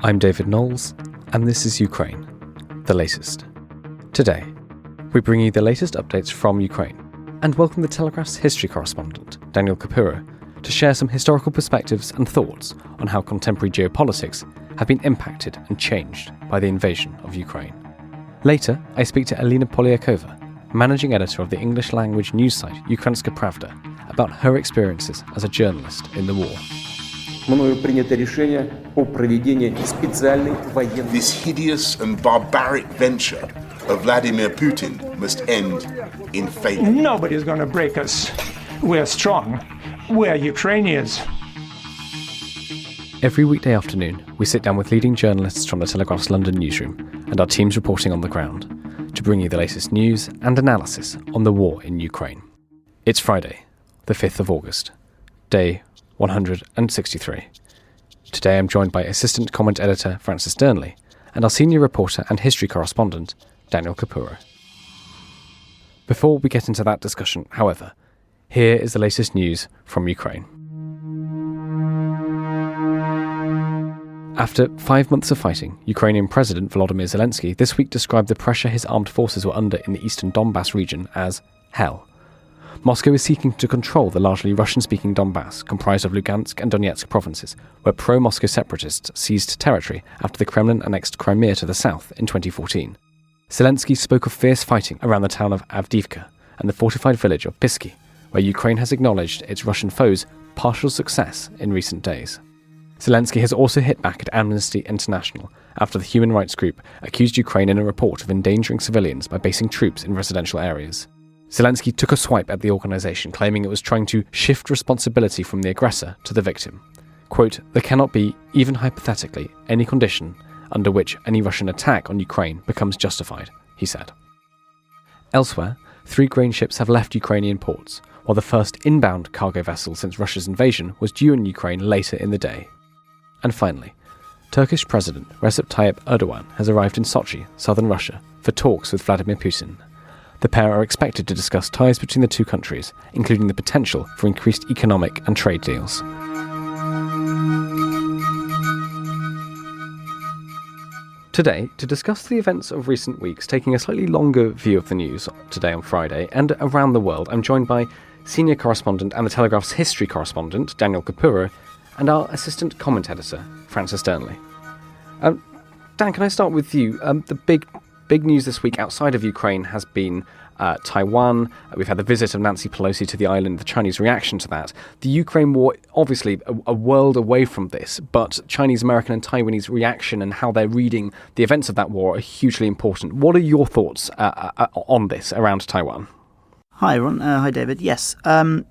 I'm David Knowles, and this is Ukraine, the latest. Today, we bring you the latest updates from Ukraine, and welcome the Telegraph's history correspondent, Daniel Capurro, to share some historical perspectives and thoughts on how contemporary geopolitics have been impacted and changed by the invasion of Ukraine. Later, I speak to Alina Polyakova, managing editor of the English language news site Ukrainske Pravda, about her experiences as a journalist in the war. This hideous and barbaric venture of Vladimir Putin must end in failure. Nobody's going to break us. We're strong. We're Ukrainians. Every weekday afternoon, we sit down with leading journalists from the Telegraph's London newsroom and our teams reporting on the ground to bring you the latest news and analysis on the war in Ukraine. It's Friday, the 5th of August, day 163. Today I'm joined by assistant comment editor Francis Dearnley and our senior reporter and history correspondent Daniel Capurro. Before we get into that discussion, however, here is the latest news from Ukraine. After 5 months of fighting, Ukrainian President Volodymyr Zelensky this week described the pressure his armed forces were under in the eastern Donbass region as hell. Moscow is seeking to control the largely Russian-speaking Donbass, comprised of Lugansk and Donetsk provinces, where pro-Moscow separatists seized territory after the Kremlin annexed Crimea to the south in 2014. Zelensky spoke of fierce fighting around the town of Avdiivka and the fortified village of Pisky, where Ukraine has acknowledged its Russian foes' partial success in recent days. Zelensky has also hit back at Amnesty International after the human rights group accused Ukraine in a report of endangering civilians by basing troops in residential areas. Zelensky took a swipe at the organisation, claiming it was trying to shift responsibility from the aggressor to the victim. Quote, "There cannot be, even hypothetically, any condition under which any Russian attack on Ukraine becomes justified," he said. Elsewhere, 3 grain ships have left Ukrainian ports, while the first inbound cargo vessel since Russia's invasion was due in Ukraine later in the day. And finally, Turkish President Recep Tayyip Erdogan has arrived in Sochi, southern Russia, for talks with Vladimir Putin. The pair are expected to discuss ties between the two countries, including the potential for increased economic and trade deals. Today, to discuss the events of recent weeks, taking a slightly longer view of the news today on Friday and around the world, I'm joined by senior correspondent and the Telegraph's history correspondent, Daniel Capurro, and our assistant comment editor, Francis Dearnley. Dan, can I start with you? The big news this week outside of Ukraine has been Taiwan. We've had the visit of Nancy Pelosi to the island, the Chinese reaction to that. The Ukraine war, obviously a world away from this, but Chinese, American and Taiwanese reaction and how they're reading the events of that war are hugely important. What are your thoughts on this around Taiwan? Hi, Ron. Hi, David. Yes.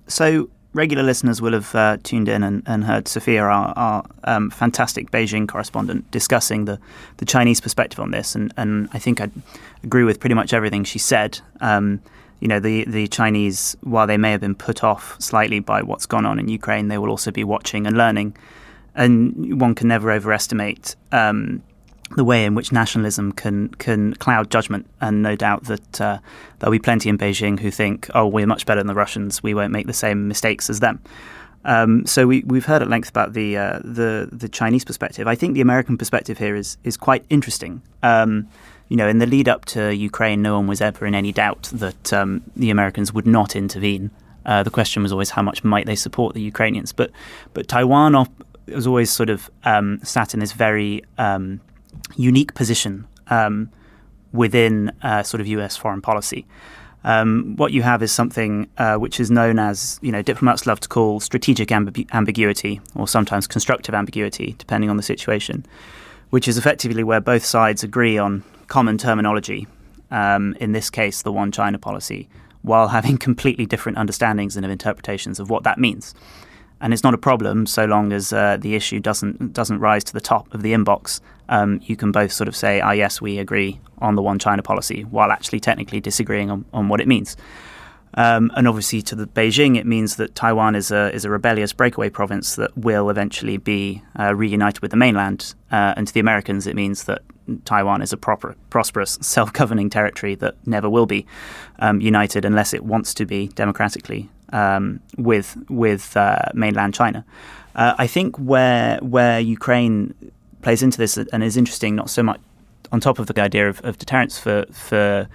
So regular listeners will have tuned in and heard Sophia, our fantastic Beijing correspondent, discussing the Chinese perspective on this. And I think I'd agree with pretty much everything she said. The Chinese, while they may have been put off slightly by what's gone on in Ukraine, they will also be watching and learning. And one can never overestimate the way in which nationalism can cloud judgment, and no doubt that there'll be plenty in Beijing who think, oh, we're much better than the Russians, we won't make the same mistakes as them. So we've heard at length about the Chinese perspective. I think the American perspective here is quite interesting. In the lead up to Ukraine, no one was ever in any doubt that the Americans would not intervene. The question was always how much might they support the Ukrainians. But Taiwan was always sort of sat in this very unique position within sort of US foreign policy. What you have is something which is known as, diplomats love to call strategic ambiguity, or sometimes constructive ambiguity, depending on the situation, which is effectively where both sides agree on common terminology, in this case, the one China policy, while having completely different understandings and interpretations of what that means. And it's not a problem so long as the issue doesn't rise to the top of the inbox. You can both sort of say, yes, we agree on the one China policy, while actually technically disagreeing on what it means. And obviously to the Beijing, it means that Taiwan is a rebellious breakaway province that will eventually be reunited with the mainland. And to the Americans, it means that Taiwan is a prosperous, self-governing territory that never will be united unless it wants to be democratically with mainland China. I think where Ukraine plays into this and is interesting, not so much on top of the idea of deterrence for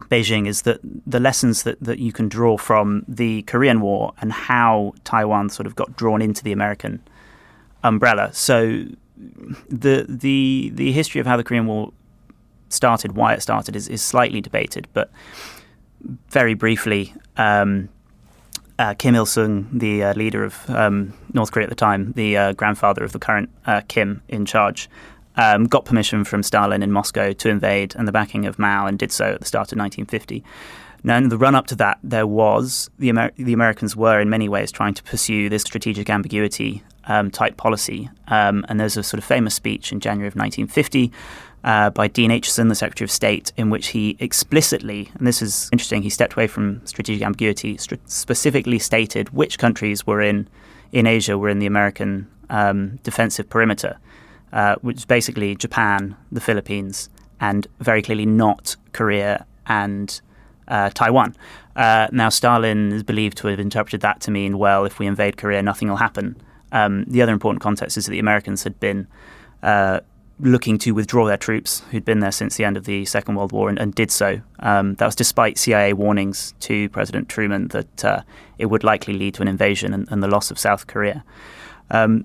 Beijing, is that the lessons that you can draw from the Korean War and how Taiwan sort of got drawn into the American umbrella. So the history of how the Korean War started, why it started, is slightly debated, but very briefly, Kim Il-sung, the leader of North Korea at the time, the grandfather of the current Kim in charge, got permission from Stalin in Moscow to invade and the backing of Mao, and did so at the start of 1950. Now, in the run-up to that, there was the Americans were in many ways trying to pursue this strategic ambiguity type policy. And there's a sort of famous speech in January of 1950 by Dean Acheson, the Secretary of State, in which he explicitly, and this is interesting, he stepped away from strategic ambiguity, specifically stated which countries were in Asia were in the American defensive perimeter, which is basically Japan, the Philippines, and very clearly not Korea and Taiwan. Now, Stalin is believed to have interpreted that to mean, well, if we invade Korea, nothing will happen. The other important context is that the Americans had been looking to withdraw their troops, who'd been there since the end of the Second World War, and did so. That was despite CIA warnings to President Truman that it would likely lead to an invasion and the loss of South Korea.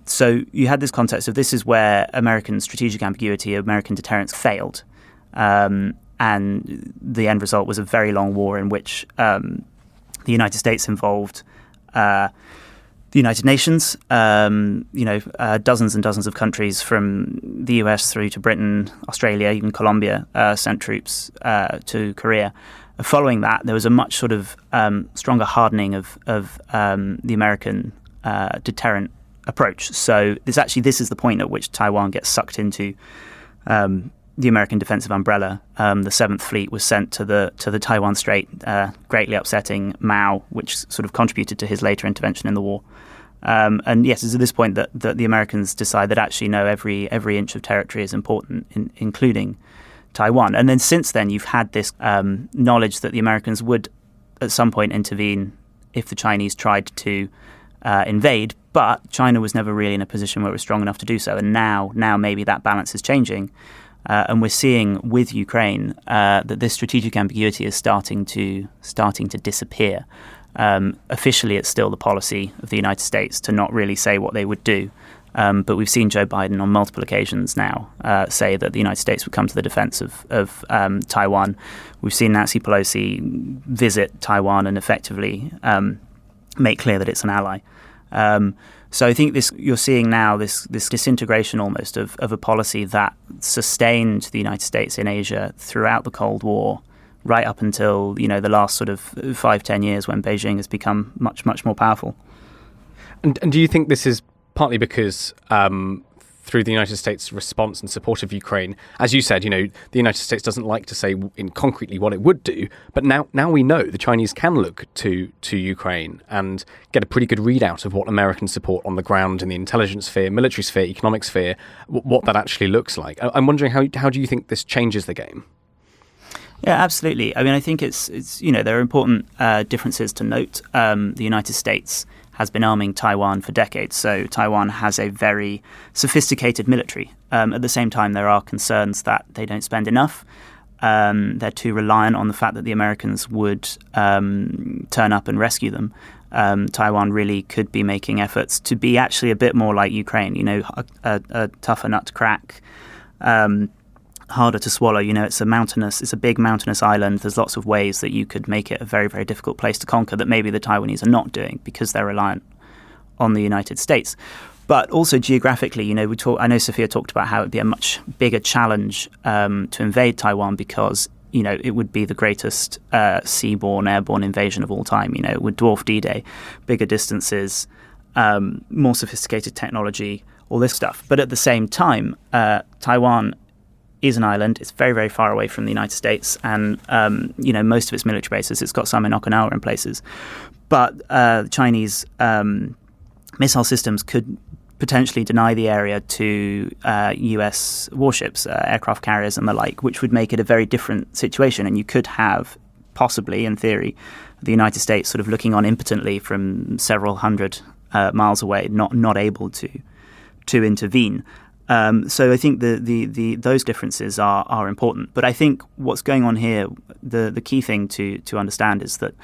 So you had this context of this is where American strategic ambiguity, American deterrence failed. And the end result was a very long war in which the United States involved the United Nations, dozens and dozens of countries from the US through to Britain, Australia, even Colombia, sent troops to Korea. Following that, there was a much sort of stronger hardening of the American deterrent approach. So this is the point at which Taiwan gets sucked into the American defensive umbrella. The Seventh Fleet was sent to the Taiwan Strait, greatly upsetting Mao, which sort of contributed to his later intervention in the war. And yes, it's at this point that the Americans decide that actually no, every inch of territory is important, including Taiwan. And then since then, you've had this knowledge that the Americans would at some point intervene if the Chinese tried to invade, but China was never really in a position where it was strong enough to do so. And now maybe that balance is changing. And we're seeing with Ukraine that this strategic ambiguity is starting to disappear. Officially, it's still the policy of the United States to not really say what they would do. But we've seen Joe Biden on multiple occasions now say that the United States would come to the defense of Taiwan. We've seen Nancy Pelosi visit Taiwan and effectively make clear that it's an ally. So I think you're seeing now this disintegration almost of a policy that sustained the United States in Asia throughout the Cold War, right up until the last sort of 5-10 years when Beijing has become much, much more powerful. And do you think this is partly because through the United States' response and support of Ukraine, as you said, the United States doesn't like to say in concretely what it would do, but now we know the Chinese can look to Ukraine and get a pretty good readout of what American support on the ground in the intelligence sphere, military sphere, economic sphere, what that actually looks like. I'm wondering how do you think this changes the game? Yeah, absolutely. I mean, I think it's there are important differences to note. The United States has been arming Taiwan for decades, so Taiwan has a very sophisticated military. At the same time, there are concerns that they don't spend enough. They're too reliant on the fact that the Americans would turn up and rescue them. Taiwan really could be making efforts to be actually a bit more like Ukraine, a tougher nut to crack. Harder to swallow. It's a big mountainous island. There's lots of ways that you could make it a very, very difficult place to conquer that maybe the Taiwanese are not doing because they're reliant on the United States. But also geographically, I know Sophia talked about how it'd be a much bigger challenge to invade Taiwan because, it would be the greatest seaborne, airborne invasion of all time. It would dwarf D-Day, bigger distances, more sophisticated technology, all this stuff. But at the same time, Taiwan is an island. It's very, very far away from the United States, and most of its military bases. It's got some in Okinawa and places, but Chinese missile systems could potentially deny the area to U.S. warships, aircraft carriers, and the like, which would make it a very different situation. And you could have, possibly, in theory, the United States sort of looking on impotently from several hundred miles away, not able to intervene. So I think those differences are important. But I think what's going on here, the key thing to understand is that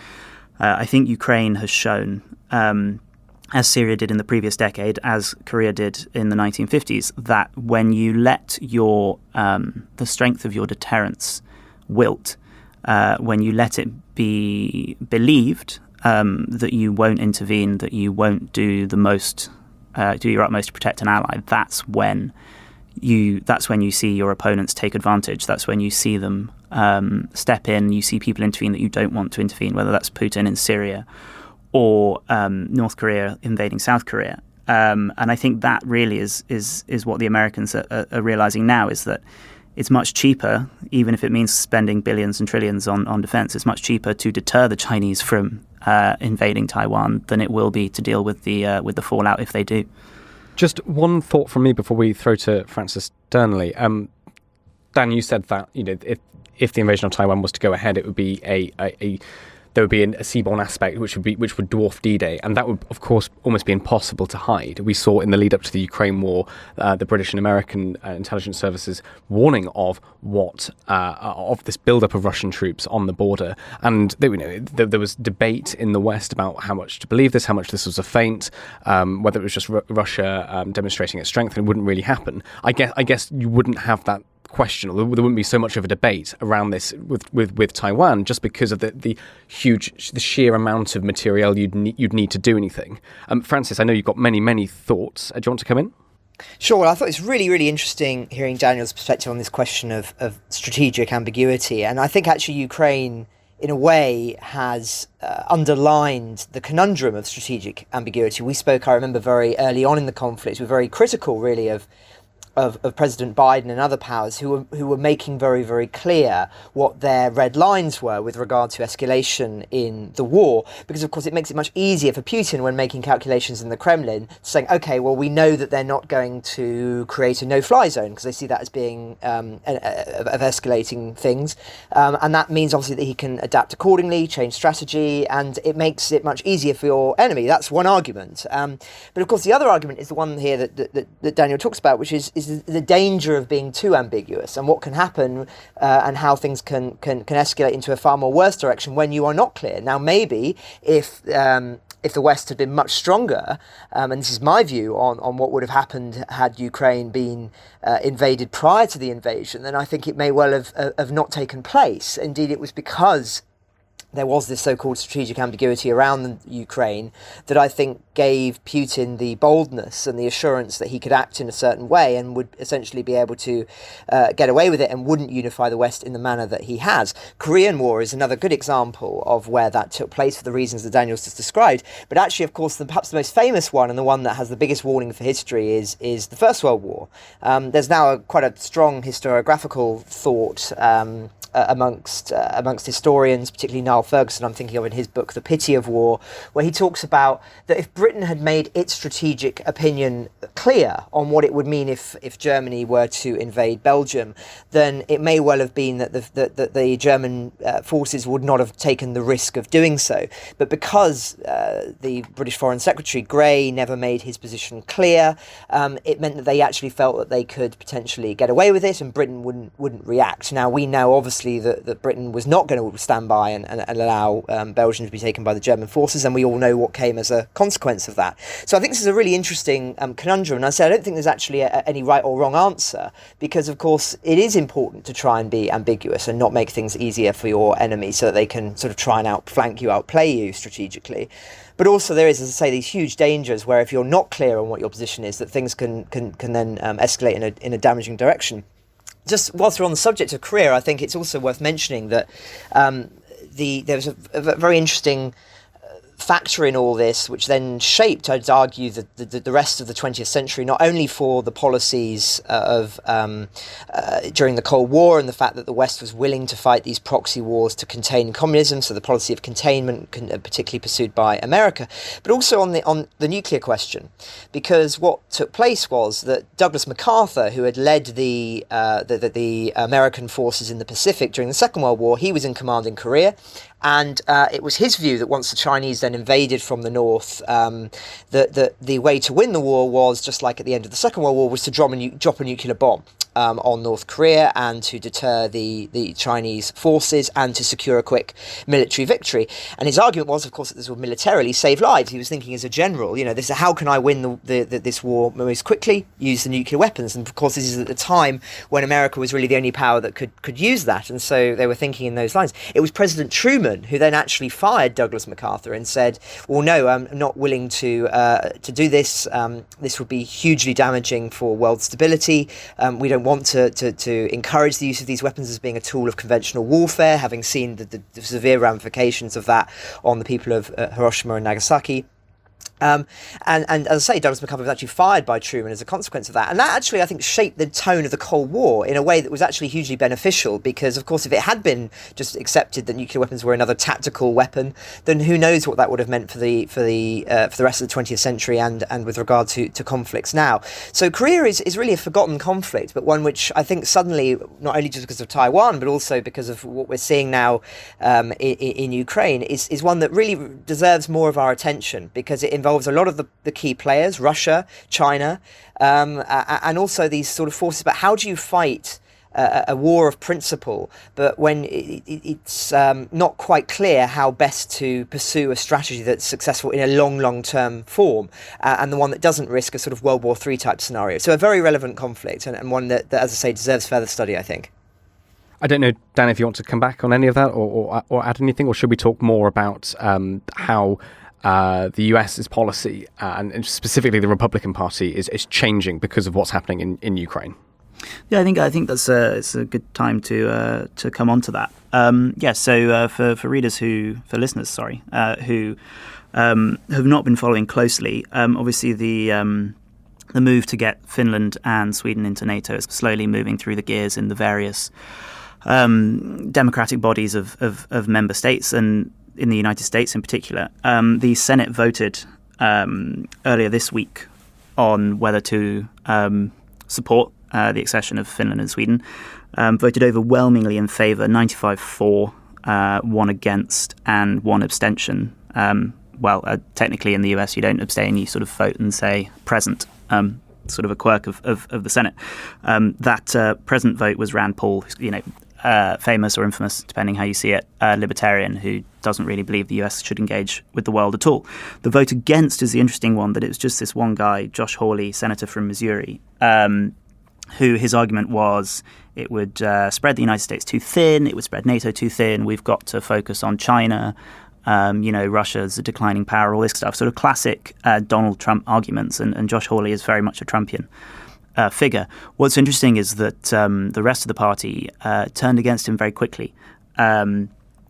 I think Ukraine has shown, as Syria did in the previous decade, as Korea did in the 1950s, that when you let the strength of your deterrence wilt, when you let it be believed that you won't intervene, that you won't do your utmost to protect an ally, that's when you see your opponents take advantage. That's when you see them step in. You see people intervene that you don't want to intervene, whether that's Putin in Syria or North Korea invading South Korea. And I think that really is what the Americans are realizing now, is that it's much cheaper, even if it means spending billions and trillions on defense, it's much cheaper to deter the Chinese from invading Taiwan than it will be to deal with the fallout if they do. Just one thought from me before we throw to Francis Durnley. Dan, you said that if the invasion of Taiwan was to go ahead, it would be there would be a seaborne aspect which would dwarf D-Day, and that would, of course, almost be impossible to hide. We saw in the lead up to the Ukraine war, the British and American intelligence services warning of of this build-up of Russian troops on the border, and there was debate in the West about how much to believe this, how much this was a feint, whether it was just Russia demonstrating its strength, and it wouldn't really happen. I guess you wouldn't have that question, or there wouldn't be so much of a debate around this with Taiwan, just because of the sheer amount of material you'd need to do anything. Francis, I know you've got many thoughts. Do you want to come in? Sure. Well, I thought it's really, really interesting hearing Daniel's perspective on this question of strategic ambiguity, and I think actually Ukraine, in a way, has underlined the conundrum of strategic ambiguity. We spoke, I remember, very early on in the conflict. We were very critical, really, of President Biden and other powers who were making very, very clear what their red lines were with regard to escalation in the war, because of course it makes it much easier for Putin, when making calculations in the Kremlin, saying, okay, well, we know that they're not going to create a no-fly zone, because they see that as being of escalating things, and that means obviously that he can adapt accordingly, change strategy, and it makes it much easier for your enemy. That's one argument, but of course the other argument is the one here that Daniel talks about, which is the danger of being too ambiguous, and what can happen and how things can escalate into a far more worse direction when you are not clear. Now, maybe if the West had been much stronger, and this is my view on what would have happened had Ukraine been invaded prior to the invasion, then I think it may well have not taken place. Indeed, it was because there was this so-called strategic ambiguity around Ukraine that I think gave Putin the boldness and the assurance that he could act in a certain way and would essentially be able to get away with it and wouldn't unify the West in the manner that he has. Korean War is another good example of where that took place for the reasons that Daniel's just described. But actually, of course, perhaps the most famous one, and the one that has the biggest warning for history, is the First World War. There's now quite a strong historiographical thought amongst historians, particularly Niall Ferguson, I'm thinking of in his book The Pity of War, where he talks about that if Britain had made its strategic opinion clear on what it would mean if Germany were to invade Belgium, then it may well have been that the German forces would not have taken the risk of doing so. But because the British Foreign Secretary Grey never made his position clear, it meant that they actually felt that they could potentially get away with it and Britain wouldn't react. Now, we know obviously that Britain was not going to stand by and allow Belgium to be taken by the German forces, and we all know what came as a consequence of that. So I think this is a really interesting conundrum, and I say I don't think there's actually any right or wrong answer, because of course it is important to try and be ambiguous and not make things easier for your enemy so that they can sort of try and outflank you, outplay you strategically. But also there is, as I say, these huge dangers where if you're not clear on what your position is, that things can then escalate in a damaging direction. Just whilst we're on the subject of Korea, I think it's also worth mentioning that there was a very interesting factor in all this, which then shaped, I'd argue, the rest of the 20th century, not only for the policies of during the Cold War and the fact that the West was willing to fight these proxy wars to contain communism, so the policy of containment particularly pursued by America, but also on the nuclear question, because what took place was that Douglas MacArthur, who had led the American forces in the Pacific during the Second World War, he was in command in Korea, And it was his view that once the Chinese then invaded from the north, that the way to win the war was, just like at the end of the Second World War, was to drop a nuclear bomb on North Korea and to deter the Chinese forces and to secure a quick military victory. And his argument was, of course, that this would militarily save lives. He was thinking as a general, this is how can I win this war most quickly? Use the nuclear weapons. And of course, this is at the time when America was really the only power that could use that. And so they were thinking in those lines. It was President Truman who then actually fired Douglas MacArthur and said, well, no, I'm not willing to do this. This would be hugely damaging for world stability. We don't want to encourage the use of these weapons as being a tool of conventional warfare, having seen the severe ramifications of that on the people of Hiroshima and Nagasaki. And as I say, Douglas MacArthur was actually fired by Truman as a consequence of that. And that actually, I think, shaped the tone of the Cold War in a way that was actually hugely beneficial because, of course, if it had been just accepted that nuclear weapons were another tactical weapon, then who knows what that would have meant for the rest of the 20th century and with regard to conflicts now. So Korea is really a forgotten conflict, but one which I think suddenly, not only just because of Taiwan, but also because of what we're seeing now in Ukraine, is one that really deserves more of our attention because it involves a lot of the key players, Russia, China, and also these sort of forces. But how do you fight a war of principle, but when it's not quite clear how best to pursue a strategy that's successful in a long-term form, and the one that doesn't risk a sort of World War III type scenario? So a very relevant conflict, and one that, as I say, deserves further study, I think. I don't know, Dan, if you want to come back on any of that or add anything, or should we talk more about how the US's policy and specifically the Republican Party is changing because of what's happening in Ukraine? Yeah, I think that's it's a good time to come on to that. So for listeners, who have not been following closely, obviously the move to get Finland and Sweden into NATO is slowly moving through the gears in the various democratic bodies of member states, and in the United States in particular. The Senate voted earlier this week on whether to support the accession of Finland and Sweden. Voted overwhelmingly in favour, 95 for, 1 against and 1 abstention. Technically in the US you don't abstain, you sort of vote and say present. Sort of a quirk of the Senate. That present vote was Rand Paul, famous or infamous, depending how you see it, libertarian who doesn't really believe the US should engage with the world at all. The vote against is the interesting one, that it was just this one guy, Josh Hawley, senator from Missouri, who his argument was it would spread the United States too thin, it would spread NATO too thin, we've got to focus on China, Russia's a declining power, all this stuff, sort of classic Donald Trump arguments, and Josh Hawley is very much a Trumpian figure. What's interesting is that the rest of the party turned against him very quickly.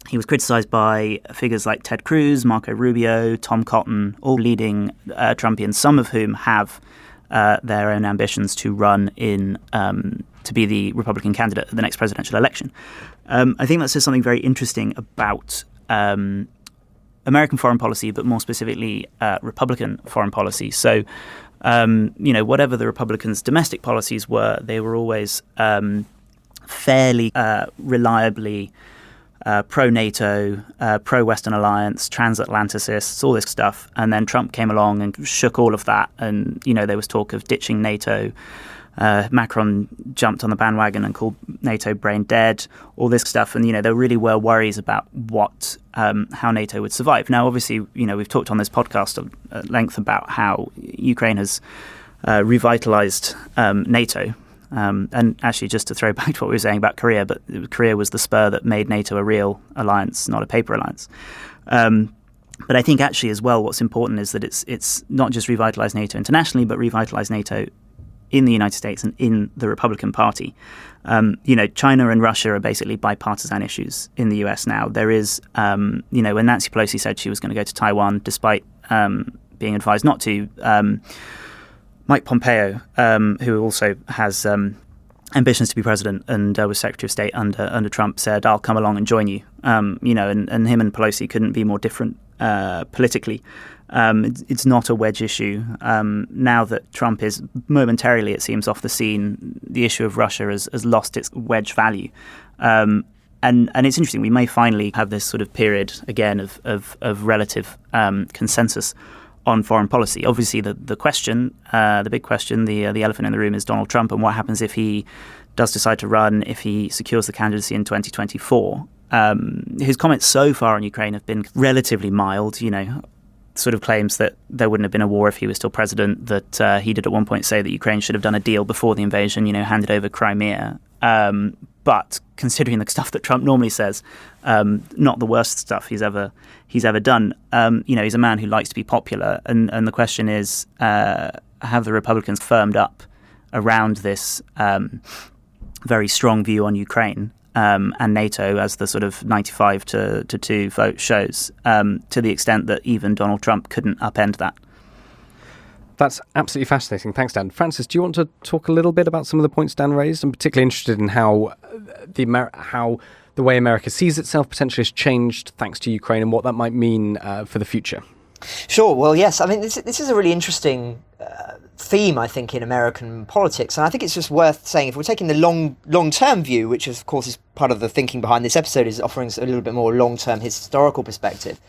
He was criticised by figures like Ted Cruz, Marco Rubio, Tom Cotton, all leading Trumpians, some of whom have their own ambitions to run in to be the Republican candidate at the next presidential election. I think that says something very interesting about American foreign policy, but more specifically Republican foreign policy. So, whatever the Republicans' domestic policies were, they were always fairly reliably pro-NATO, pro-Western alliance, transatlanticists, all this stuff. And then Trump came along and shook all of that. And, there was talk of ditching NATO. Macron jumped on the bandwagon and called NATO brain dead, all this stuff. And, there really were worries about how NATO would survive. Now, obviously, we've talked on this podcast at length about how Ukraine has revitalized NATO. And actually, just to throw back to what we were saying about Korea, but Korea was the spur that made NATO a real alliance, not a paper alliance. But I think actually as well, what's important is that it's not just revitalized NATO internationally, but revitalized NATO in the United States and in the Republican Party. China and Russia are basically bipartisan issues in the US now. There is, when Nancy Pelosi said she was going to go to Taiwan, despite being advised not to, Mike Pompeo, who also has ambitions to be president and was Secretary of State under Trump, said, "I'll come along and join you." And him and Pelosi couldn't be more different politically. It's not a wedge issue. Now that Trump is momentarily, it seems, off the scene, the issue of Russia has lost its wedge value. And it's interesting, we may finally have this sort of period again of relative consensus on foreign policy. Obviously, the question, the big question, the elephant in the room is Donald Trump and what happens if he does decide to run, if he secures the candidacy in 2024. His comments so far on Ukraine have been relatively mild, sort of claims that there wouldn't have been a war if he was still president, that he did at one point say that Ukraine should have done a deal before the invasion, handed over Crimea. But considering the stuff that Trump normally says, not the worst stuff he's ever done. He's a man who likes to be popular, and the question is, have the Republicans firmed up around this very strong view on Ukraine and NATO, as the sort of 95 to 2 vote shows, to the extent that even Donald Trump couldn't upend that? That's absolutely fascinating. Thanks, Dan. Francis, do you want to talk a little bit about some of the points Dan raised? I'm particularly interested in how the way America sees itself potentially has changed thanks to Ukraine and what that might mean for the future. Sure. Well, yes. I mean, this is a really interesting theme, I think, in American politics. And I think it's just worth saying, if we're taking the long-term view, which of course is part of the thinking behind this episode, is offering us a little bit more long-term historical perspective,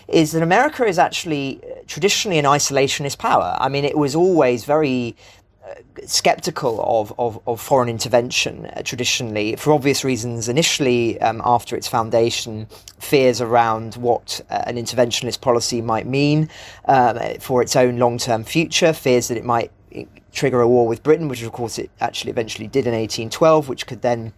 is that America is actually traditionally an isolationist power. I mean, it was always very skeptical of foreign intervention traditionally, for obvious reasons. Initially, after its foundation, fears around what an interventionist policy might mean for its own long-term future, fears that it might trigger a war with Britain, which of course it actually eventually did in 1812, which could then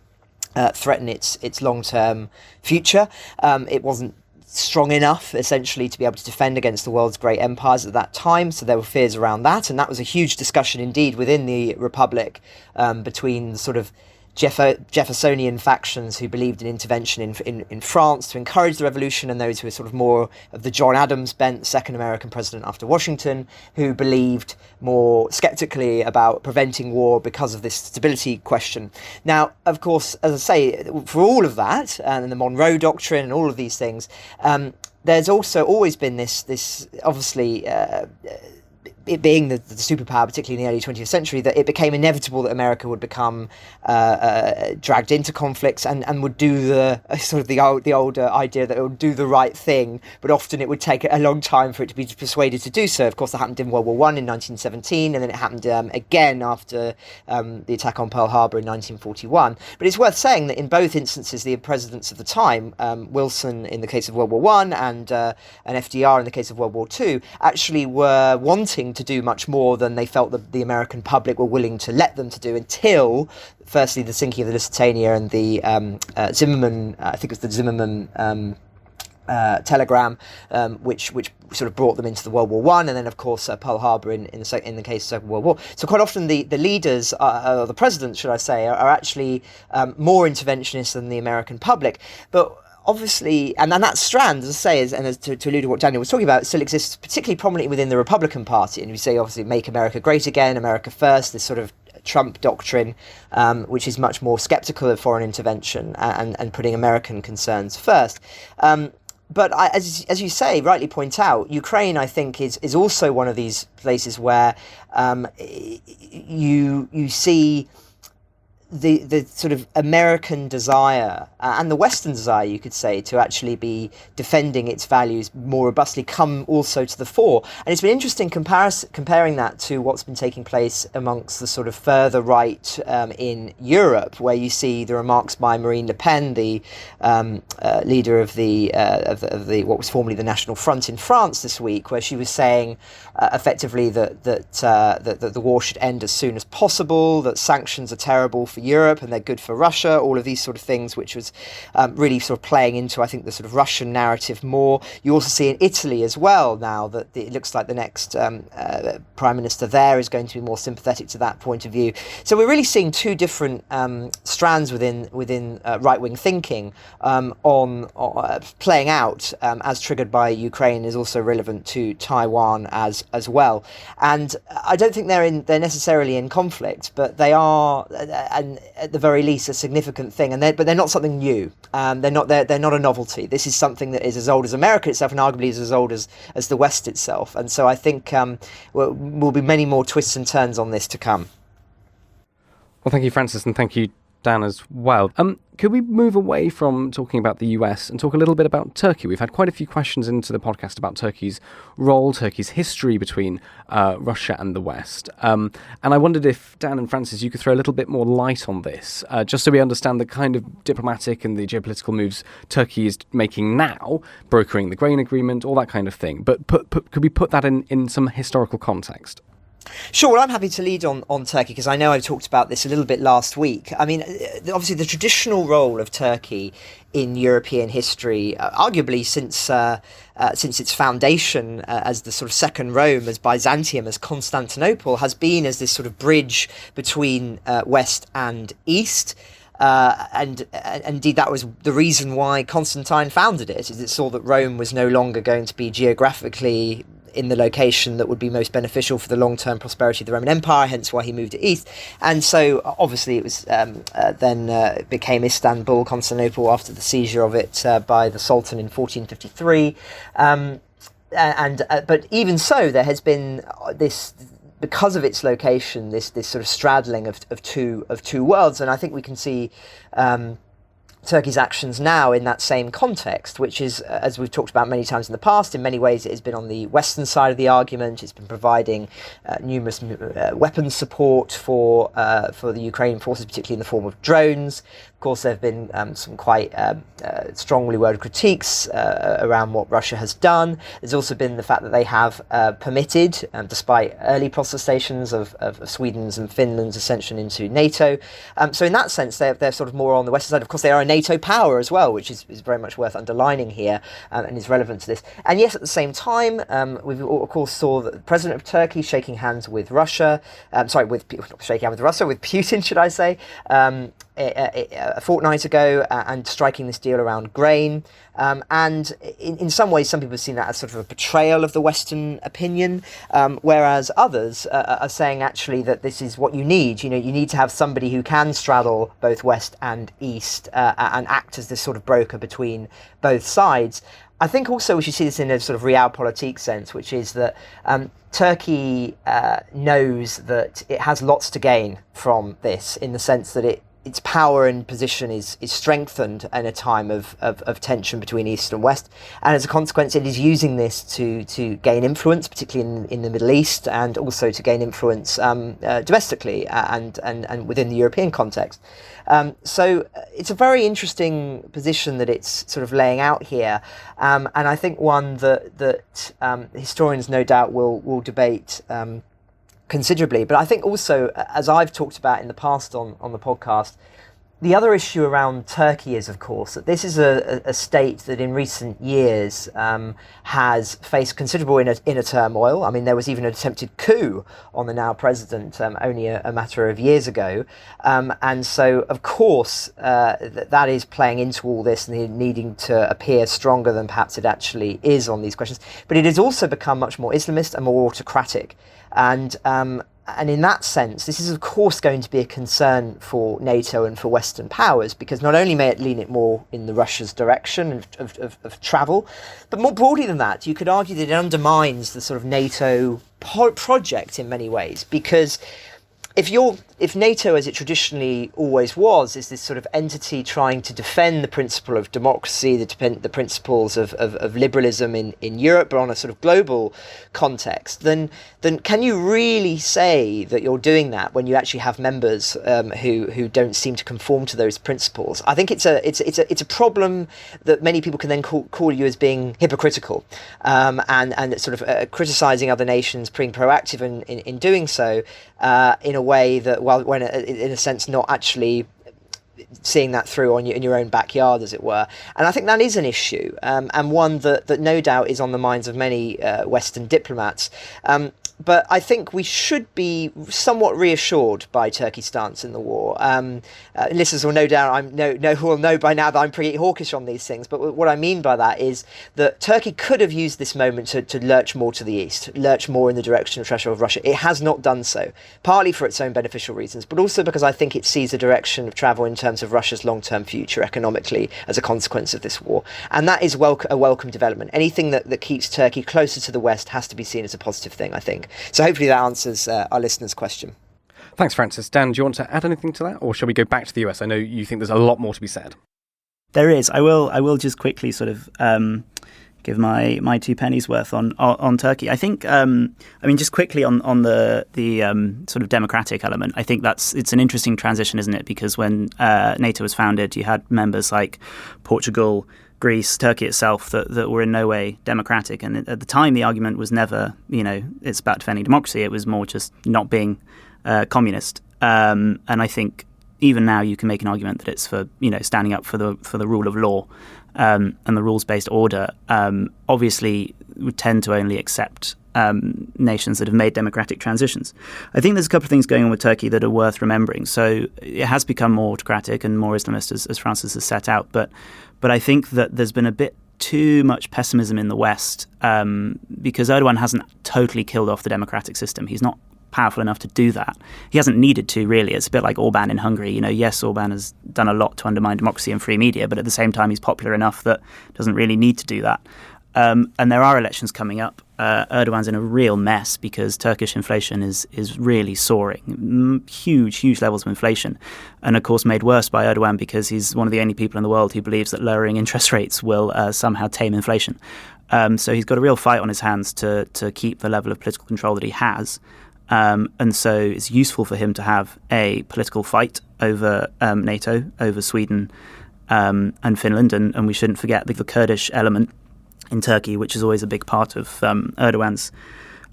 threaten its long-term future. It wasn't strong enough, essentially, to be able to defend against the world's great empires at that time. So there were fears around that. And that was a huge discussion indeed within the Republic between sort of Jeffersonian factions who believed in intervention in France to encourage the revolution, and those who were sort of more of the John Adams bent, second American president after Washington, who believed more skeptically about preventing war because of this stability question. Now, of course, as I say, for all of that, and the Monroe Doctrine and all of these things, there's also always been this obviously it being the superpower, particularly in the early 20th century, that it became inevitable that America would become dragged into conflicts and would do the older idea that it would do the right thing, but often it would take a long time for it to be persuaded to do so. Of course, that happened in World War I in 1917, and then it happened again after the attack on Pearl Harbor in 1941. But it's worth saying that in both instances, the presidents of the time, Wilson in the case of World War I and FDR in the case of World War II, actually were wanting to do much more than they felt that the American public were willing to let them to do, until firstly the sinking of the Lusitania and the Zimmerman, I think it was the Zimmerman telegram, which sort of brought them into the World War I, and then of course Pearl Harbor in the case of Second World War. So quite often the leaders, or the presidents, should I say, are actually more interventionist than the American public. But obviously, and that strand, as I say, as to allude to what Daniel was talking about, still exists particularly prominently within the Republican Party. And we say, obviously, make America great again, America first, this sort of Trump doctrine, which is much more skeptical of foreign intervention and putting American concerns first. But as you say, rightly point out, Ukraine, I think, is also one of these places where you see the sort of American desire and the Western desire, you could say, to actually be defending its values more robustly come also to the fore. And it's been interesting comparing that to what's been taking place amongst the sort of further right in Europe, where you see the remarks by Marine Le Pen, the leader of the what was formerly the National Front in France this week, where she was saying effectively that the war should end as soon as possible, that sanctions are terrible for Europe and they're good for Russia, all of these sort of things, which was really sort of playing into, I think, the sort of Russian narrative more. You also see in Italy as well now that it looks like the next prime minister there is going to be more sympathetic to that point of view. So we're really seeing two different strands within right-wing thinking on playing out as triggered by Ukraine, is also relevant to Taiwan as well. And I don't think they're necessarily in conflict, but they are, and at the very least, a significant thing. But they're not something new. They're not a novelty. This is something that is as old as America itself, and arguably is as old as the West itself. And so I think will be many more twists and turns on this to come. Well, thank you, Francis, and thank you, Dan as well. Could we move away from talking about the US and talk a little bit about Turkey? We've had quite a few questions into the podcast about Turkey's role, Turkey's history between Russia and the West. And I wondered if, Dan and Francis, you could throw a little bit more light on this, just so we understand the kind of diplomatic and the geopolitical moves Turkey is making now, brokering the grain agreement, all that kind of thing. But could we put that in some historical context? Sure, well, I'm happy to lead on Turkey because I know I talked about this a little bit last week. I mean, obviously the traditional role of Turkey in European history, arguably since its foundation as the sort of second Rome, as Byzantium, as Constantinople, has been as this sort of bridge between West and East. And indeed, that was the reason why Constantine founded it, is it saw that Rome was no longer going to be geographically in the location that would be most beneficial for the long-term prosperity of the Roman Empire, hence why he moved it east. And so obviously it was then became Istanbul, Constantinople, after the seizure of it by the Sultan in 1453. But even so, there has been this, because of its location, this sort of straddling of two worlds. And I think we can see Turkey's actions now in that same context, which is, as we've talked about many times in the past, in many ways it has been on the Western side of the argument. It's been providing numerous weapons support for the Ukrainian forces, particularly in the form of drones. Of course, there have been some quite strongly worded critiques around what Russia has done. There's also been the fact that they have permitted, despite early protestations of Sweden's and Finland's ascension into NATO. So in that sense, they're sort of more on the Western side. Of course, they are a NATO power as well, which is very much worth underlining here and is relevant to this. And yes, at the same time, we of course saw the president of Turkey shaking hands with Russia. Not shaking hands with Russia, with Putin, should I say? A fortnight ago, and striking this deal around grain. And in some ways, some people have seen that as sort of a betrayal of the Western opinion, whereas others are saying actually that this is what you need. You know, you need to have somebody who can straddle both West and East and act as this sort of broker between both sides. I think also we should see this in a sort of realpolitik sense, which is that Turkey knows that it has lots to gain from this, in the sense that its power and position is strengthened in a time of tension between East and West, and as a consequence it is using this to gain influence, particularly in the Middle East, and also to gain influence domestically and within the European context. So it's a very interesting position that it's sort of laying out here, and I think one that historians no doubt will debate considerably. But I think also, as I've talked about in the past on the podcast, the other issue around Turkey is, of course, that this is a state that in recent years has faced considerable inner turmoil. I mean, there was even an attempted coup on the now president only a matter of years ago. And so, of course, that is playing into all this and needing to appear stronger than perhaps it actually is on these questions. But it has also become much more Islamist and more autocratic. And in that sense, this is of course going to be a concern for NATO and for Western powers, because not only may it lean it more in the Russia's direction of travel, but more broadly than that, you could argue that it undermines the sort of NATO project in many ways, because if NATO, as it traditionally always was, is this sort of entity trying to defend the principle of democracy, the principles of liberalism in Europe, but on a sort of global context, then can you really say that you're doing that when you actually have members who don't seem to conform to those principles? I think it's a problem that many people can then call you as being hypocritical, and sort of criticizing other nations, being proactive in doing so in a way that, when in a sense not actually seeing that through in your own backyard, as it were. And I think that is an issue, and one that no doubt is on the minds of many Western diplomats. But I think we should be somewhat reassured by Turkey's stance in the war. Listeners will no doubt will know by now that I'm pretty hawkish on these things. But what I mean by that is that Turkey could have used this moment to lurch more to the east, lurch more in the direction of travel of Russia. It has not done so, partly for its own beneficial reasons, but also because I think it sees a direction of travel in terms of Russia's long-term future economically as a consequence of this war. And that is a welcome development. Anything that keeps Turkey closer to the West has to be seen as a positive thing, I think. So hopefully that answers our listeners' question. Thanks, Francis. Dan, do you want to add anything to that, or shall we go back to the US? I know you think there's a lot more to be said. There is. I will just quickly sort of give my two pennies worth on Turkey. I think, just quickly on the sort of democratic element, I think it's an interesting transition, isn't it? Because when NATO was founded, you had members like Portugal, Greece, Turkey itself that were in no way democratic. And at the time, the argument was never, it's about defending democracy. It was more just not being communist. And I think even now you can make an argument that it's for, standing up for the rule of law and the rules-based order. Obviously, would tend to only accept nations that have made democratic transitions. I think there's a couple of things going on with Turkey that are worth remembering. So it has become more autocratic and more Islamist, as Francis has set out. But I think that there's been a bit too much pessimism in the West because Erdogan hasn't totally killed off the democratic system. He's not powerful enough to do that. He hasn't needed to, really. It's a bit like Orban in Hungary. Yes, Orban has done a lot to undermine democracy and free media, but at the same time, he's popular enough that doesn't really need to do that. And there are elections coming up. Erdogan's in a real mess because Turkish inflation is really soaring. Huge levels of inflation. And of course made worse by Erdogan because he's one of the only people in the world who believes that lowering interest rates will somehow tame inflation. So he's got a real fight on his hands to keep the level of political control that he has. And so it's useful for him to have a political fight over NATO, over Sweden and Finland. And we shouldn't forget the Kurdish element in Turkey, which is always a big part of Erdogan's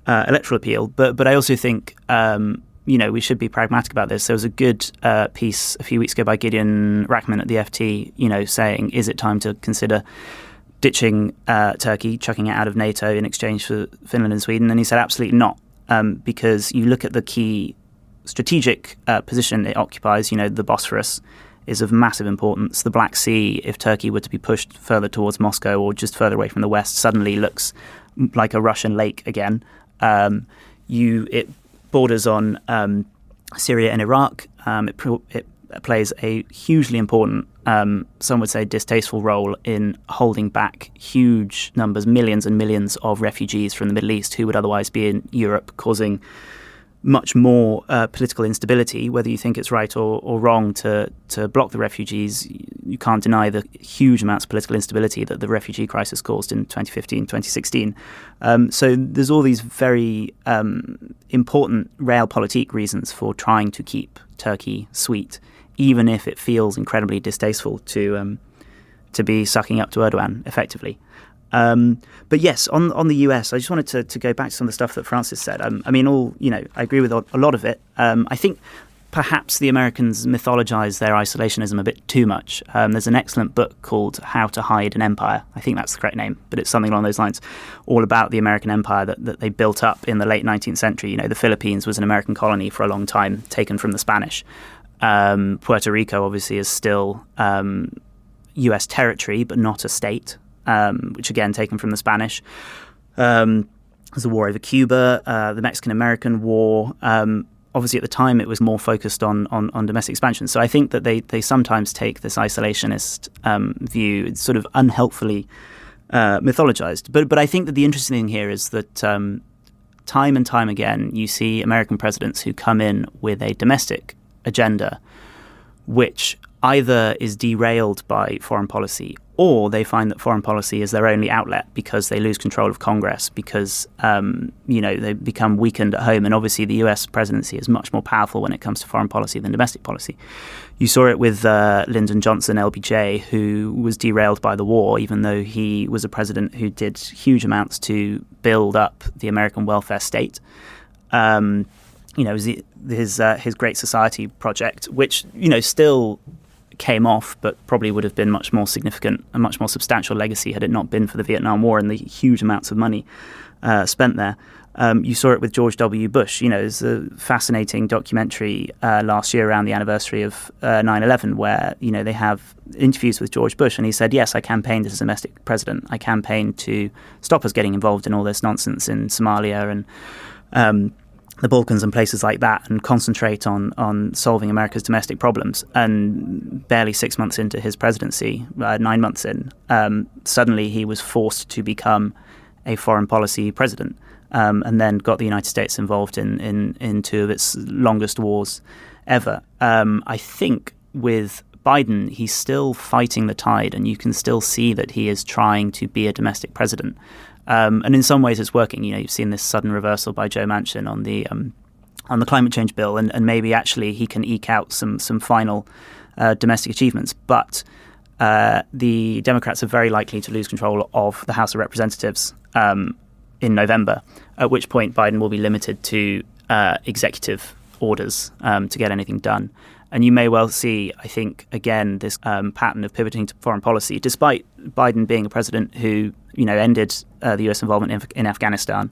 electoral appeal. But I also think, we should be pragmatic about this. There was a good piece a few weeks ago by Gideon Rachman at the FT, saying, is it time to consider ditching Turkey, chucking it out of NATO in exchange for Finland and Sweden? And he said, absolutely not. Because you look at the key strategic position it occupies, the Bosphorus is of massive importance. The Black Sea, if Turkey were to be pushed further towards Moscow or just further away from the west, suddenly looks like a Russian lake again. It borders on Syria and Iraq. It plays a hugely important, some would say distasteful role in holding back huge numbers, millions and millions of refugees from the Middle East who would otherwise be in Europe, causing much more political instability. Whether you think it's right or wrong to block the refugees, you can't deny the huge amounts of political instability that the refugee crisis caused in 2015, 2016. So there's all these very important realpolitik reasons for trying to keep Turkey sweet, even if it feels incredibly distasteful to be sucking up to Erdogan effectively. But yes, on the US, I just wanted to go back to some of the stuff that Francis said. I agree with a lot of it. I think perhaps the Americans mythologize their isolationism a bit too much. There's an excellent book called How to Hide an Empire. I think that's the correct name, but it's something along those lines, all about the American empire that they built up in the late 19th century. The Philippines was an American colony for a long time, taken from the Spanish. Puerto Rico obviously is still US territory, but not a state. Which again taken from the Spanish. There's a war over Cuba, the Mexican-American War. Obviously, at the time, it was more focused on domestic expansion. So I think that they sometimes take this isolationist view. It's sort of unhelpfully mythologized. But I think that the interesting thing here is that time and time again, you see American presidents who come in with a domestic agenda, which either is derailed by foreign policy, or they find that foreign policy is their only outlet because they lose control of Congress, because they become weakened at home. And obviously the US presidency is much more powerful when it comes to foreign policy than domestic policy. You saw it with Lyndon Johnson, LBJ, who was derailed by the war, even though he was a president who did huge amounts to build up the American welfare state. His Great Society project, which, still came off, but probably would have been much more significant, a much more substantial legacy had it not been for the Vietnam War and the huge amounts of money spent there. You saw it with George W. Bush. There's a fascinating documentary last year around the anniversary of 9/11 where, they have interviews with George Bush, and he said, yes, I campaigned as a domestic president. I campaigned to stop us getting involved in all this nonsense in Somalia and the Balkans and places like that, and concentrate on solving America's domestic problems. And barely 6 months into his presidency, 9 months in, suddenly he was forced to become a foreign policy president. and then got the United States involved in two of its longest wars ever. I think with Biden, he's still fighting the tide, and you can still see that he is trying to be a domestic president. And in some ways it's working. You've seen this sudden reversal by Joe Manchin on the climate change bill, and maybe actually he can eke out some final domestic achievements. But the Democrats are very likely to lose control of the House of Representatives in November, at which point Biden will be limited to executive orders to get anything done. And you may well see, I think, again, this pattern of pivoting to foreign policy, despite Biden being a president who, ended the US involvement in Afghanistan,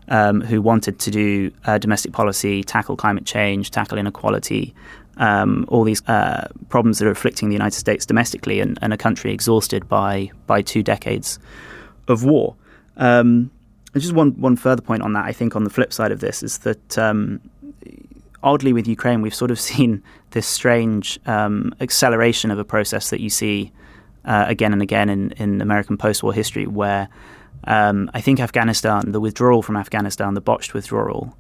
who wanted to do domestic policy, tackle climate change, tackle inequality, all these problems that are afflicting the United States domestically and a country exhausted by 2 decades of war. Just one further point on that, I think, on the flip side of this is that oddly with Ukraine, we've sort of seen this strange acceleration of a process that you see again and again in American post-war history, where I think Afghanistan, the withdrawal from Afghanistan, the botched withdrawal,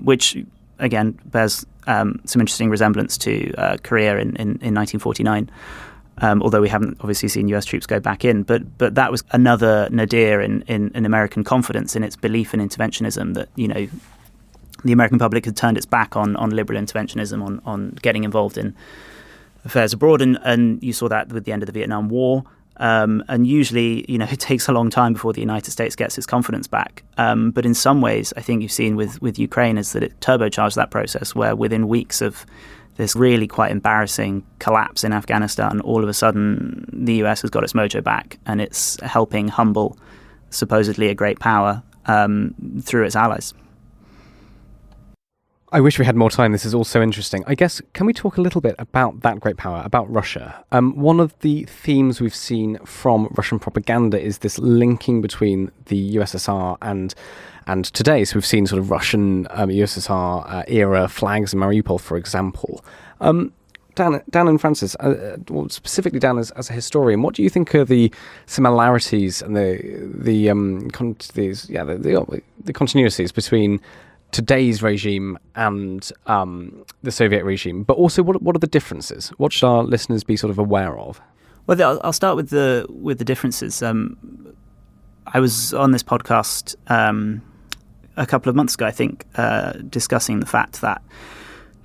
which again bears some interesting resemblance to Korea in 1949, although we haven't obviously seen US troops go back in. But that was another nadir in American confidence in its belief in interventionism, that, the American public had turned its back on liberal interventionism, on getting involved in affairs abroad. And you saw that with the end of the Vietnam War. And usually, it takes a long time before the United States gets its confidence back. But in some ways, I think you've seen with Ukraine is that it turbocharged that process, where within weeks of this really quite embarrassing collapse in Afghanistan, all of a sudden the US has got its mojo back, and it's helping humble supposedly a great power through its allies. I wish we had more time. This is all so interesting. I guess, can we talk a little bit about that great power, about Russia? One of the themes we've seen from Russian propaganda is this linking between the USSR and today. So we've seen sort of Russian USSR era flags in Mariupol, for example. Dan and Francis, specifically Dan as a historian, what do you think are the similarities and the continuities between today's regime and the Soviet regime, but also what are the differences? What should our listeners be sort of aware of? Well, I'll start with the differences. I was on this podcast a couple of months ago, I think, discussing the fact that,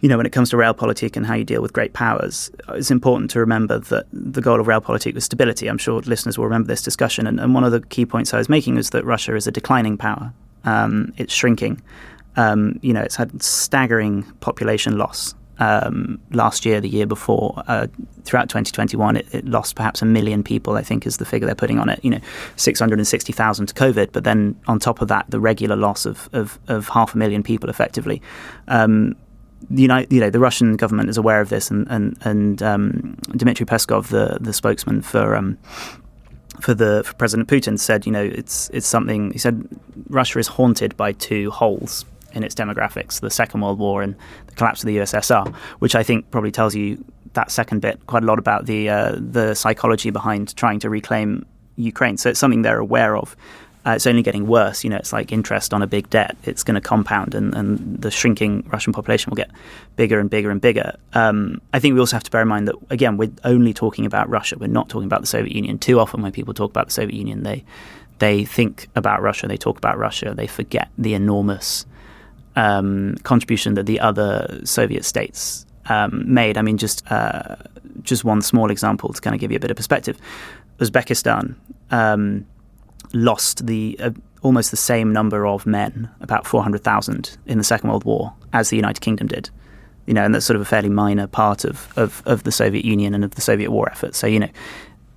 when it comes to realpolitik and how you deal with great powers, it's important to remember that the goal of realpolitik was stability. I'm sure listeners will remember this discussion. And one of the key points I was making was that Russia is a declining power. It's shrinking. It's had staggering population loss. Last year, the year before, throughout 2021, it lost perhaps 1 million people, I think is the figure they're putting on it. 660,000 to COVID, but then on top of that, the regular loss of 500,000 people effectively. The Russian government is aware of this, and Dmitry Peskov, the spokesman for President Putin, said, it's something. He said Russia is haunted by 2 holes in its demographics: the Second World War and the collapse of the USSR, which I think probably tells you that second bit quite a lot about the psychology behind trying to reclaim Ukraine. So it's something they're aware of. It's only getting worse. It's like interest on a big debt. It's going to compound, and the shrinking Russian population will get bigger and bigger and bigger. I think we also have to bear in mind that, again, we're only talking about Russia. We're not talking about the Soviet Union. Too often when people talk about the Soviet Union, they think about Russia, they talk about Russia, they forget the enormous contribution that the other Soviet states made. I mean, just one small example to kind of give you a bit of perspective. Uzbekistan lost almost the same number of men, about 400,000, in the Second World War as the United Kingdom did. And that's sort of a fairly minor part of the Soviet Union and of the Soviet war effort. So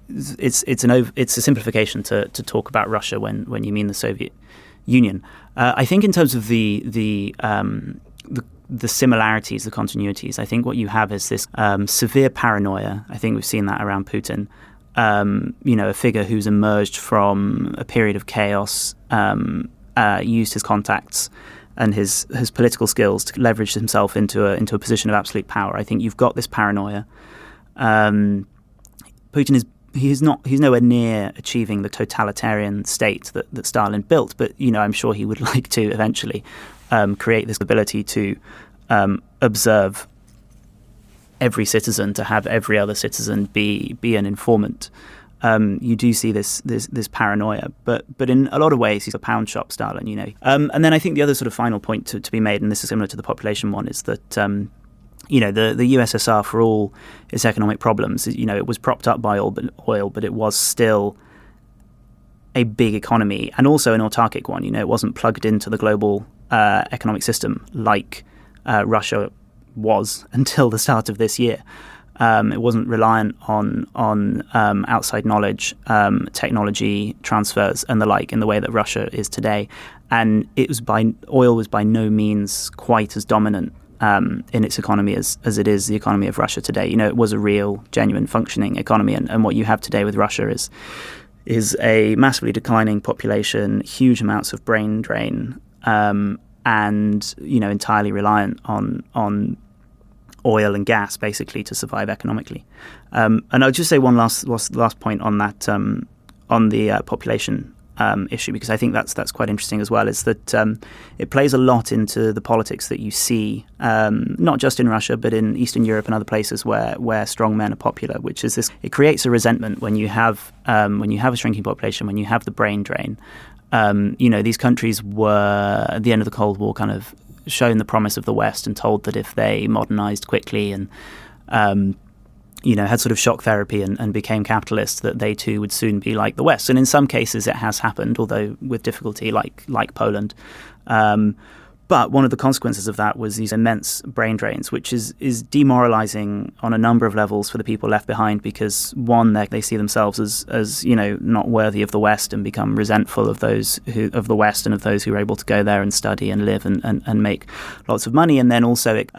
it's a simplification to talk about Russia when you mean the Soviet Union. I think in terms of the similarities, the continuities, I think what you have is this severe paranoia. I think we've seen that around Putin. A figure who's emerged from a period of chaos, used his contacts and his political skills to leverage himself into a position of absolute power. I think you've got this paranoia. Putin is he's nowhere near achieving the totalitarian state that Stalin built. But I'm sure he would like to eventually create this ability to observe every citizen, to have every other citizen be an informant. You do see this paranoia, but in a lot of ways he's a pound shop Stalin, And then I think the other sort of final point to be made, and this is similar to the population one, is that the USSR, for all its economic problems, it was propped up by oil, but it was still a big economy and also an autarkic one. It wasn't plugged into the global economic system like Russia was until the start of this year. It wasn't reliant on outside knowledge, technology transfers and the like in the way that Russia is today. And oil was by no means quite as dominant in its economy as it is the economy of Russia today. It was a real, genuine, functioning economy. And what you have today with Russia is a massively declining population, huge amounts of brain drain, and entirely reliant on oil and gas basically to survive economically. And I'll just say one last point on that, on the population issue, because I think that's quite interesting as well, is that it plays a lot into the politics that you see, not just in Russia, but in Eastern Europe and other places where strong men are popular, which is this. It creates a resentment when you have a shrinking population, when you have the brain drain. These countries were, at the end of the Cold War, kind of shown the promise of the West and told that if they modernized quickly and had sort of shock therapy and became capitalists, that they too would soon be like the West. And in some cases it has happened, although with difficulty, like Poland. But one of the consequences of that was these immense brain drains, which is demoralizing on a number of levels for the people left behind, because one, they see themselves as not worthy of the West and become resentful of the West and of those who are able to go there and study and live and make lots of money. And then also it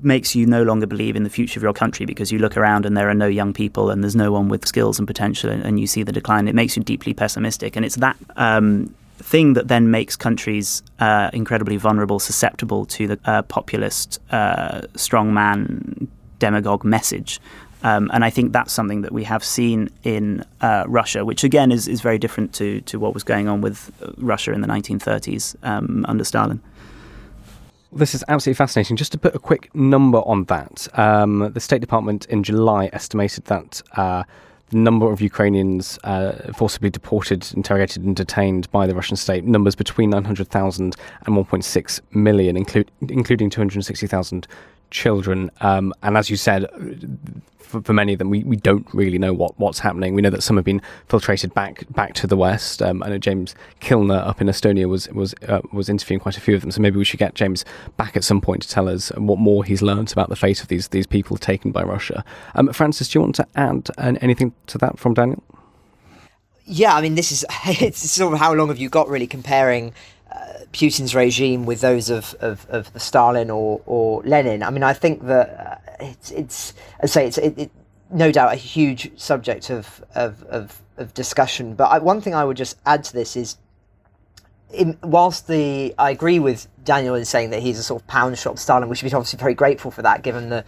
makes you no longer believe in the future of your country, because you look around and there are no young people and there's no one with skills and potential, and you see the decline. It makes you deeply pessimistic, and it's that thing that then makes countries incredibly vulnerable, susceptible to the populist strongman demagogue message. And I think that's something that we have seen in Russia, which again is very different to what was going on with Russia in the 1930s under Stalin. This is absolutely fascinating. Just to put a quick number on that, the State Department in July estimated that the number of Ukrainians forcibly deported, interrogated and detained by the Russian state numbers between 900,000 and 1.6 million, including 260,000 children. And as you said, for many of them, we don't really know what's happening. We know that some have been filtrated back to the West. I know James Kilner up in Estonia was interviewing quite a few of them. So maybe we should get James back at some point to tell us what more he's learned about the fate of these people taken by Russia. Francis, do you want to add anything to that from Daniel? Yeah, I mean, it's sort of how long have you got really comparing Putin's regime with those of Stalin or Lenin. I mean, I think that it's no doubt a huge subject of discussion. But one thing I would just add to this is, whilst I agree with Daniel in saying that he's a sort of pound shop Stalin, we should be obviously very grateful for that, given the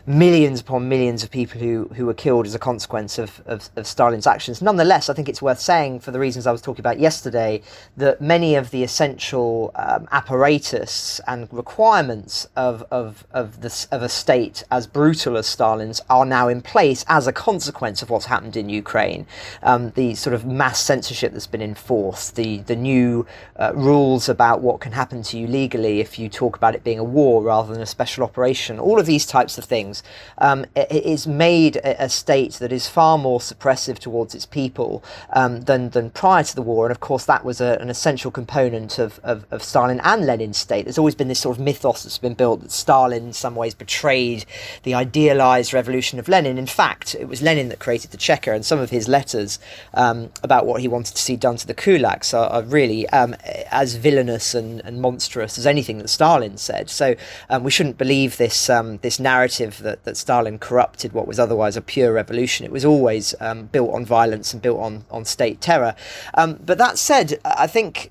millions upon millions of people who were killed as a consequence of Stalin's actions. Nonetheless, I think it's worth saying, for the reasons I was talking about yesterday, that many of the essential apparatus and requirements of a state as brutal as Stalin's are now in place as a consequence of what's happened in Ukraine. The sort of mass censorship that's been enforced, the new rules about what can happen to you legally if you talk about it being a war rather than a special operation, all of these types of things. It is made a state that is far more suppressive towards its people than prior to the war. And of course, that was an essential component of Stalin and Lenin's state. There's always been this sort of mythos that's been built that Stalin in some ways betrayed the idealized revolution of Lenin. In fact, it was Lenin that created the Cheka, and some of his letters about what he wanted to see done to the kulaks are really as villainous and monstrous as anything that Stalin said. So we shouldn't believe this narrative that Stalin corrupted what was otherwise a pure revolution. It was always built on violence and built on state terror. But that said, I think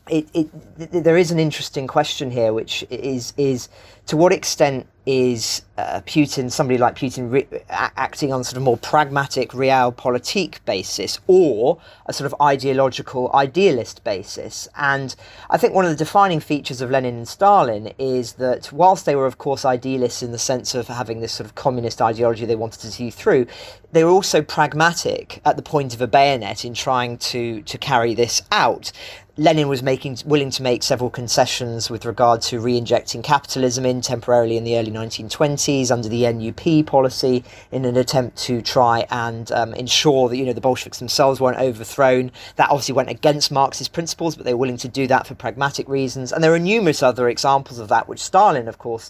there is an interesting question here, which is to what extent is Putin, somebody like Putin, acting on sort of more pragmatic realpolitik basis or a sort of ideological idealist basis? And I think one of the defining features of Lenin and Stalin is that whilst they were, of course, idealists in the sense of having this sort of communist ideology they wanted to see through, they were also pragmatic at the point of a bayonet in trying to carry this out. Lenin was willing to make several concessions with regard to re-injecting capitalism temporarily in the early 1920s under the NUP policy in an attempt to try and ensure that the Bolsheviks themselves weren't overthrown. That obviously went against Marxist principles, but they were willing to do that for pragmatic reasons. And there are numerous other examples of that, which Stalin, of course,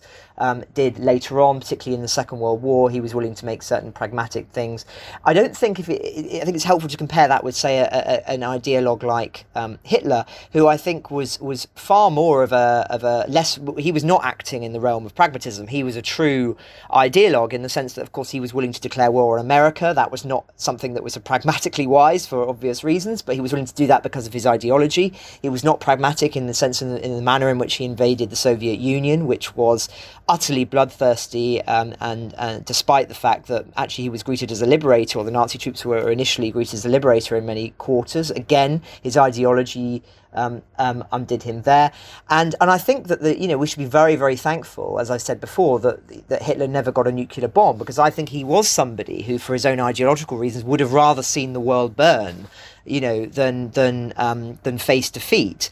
did later on, particularly in the Second World War. He was willing to make certain pragmatic things. I don't think I think it's helpful to compare that with, say, an ideologue like Hitler, who I think was far more of a less. He was not acting in the realm of pragmatism. He was a true ideologue in the sense that, of course, he was willing to declare war on America. That was not something that was pragmatically wise for obvious reasons, but he was willing to do that because of his ideology. He was not pragmatic in the sense in the manner in which he invaded the Soviet Union, which was utterly bloodthirsty, and despite the fact that actually he was greeted as a liberator, or the Nazi troops were initially greeted as a liberator in many quarters, again, his ideology undid him there. And I think that we should be very, very thankful, as I said before, that Hitler never got a nuclear bomb, because I think he was somebody who, for his own ideological reasons, would have rather seen the world burn, than face defeat.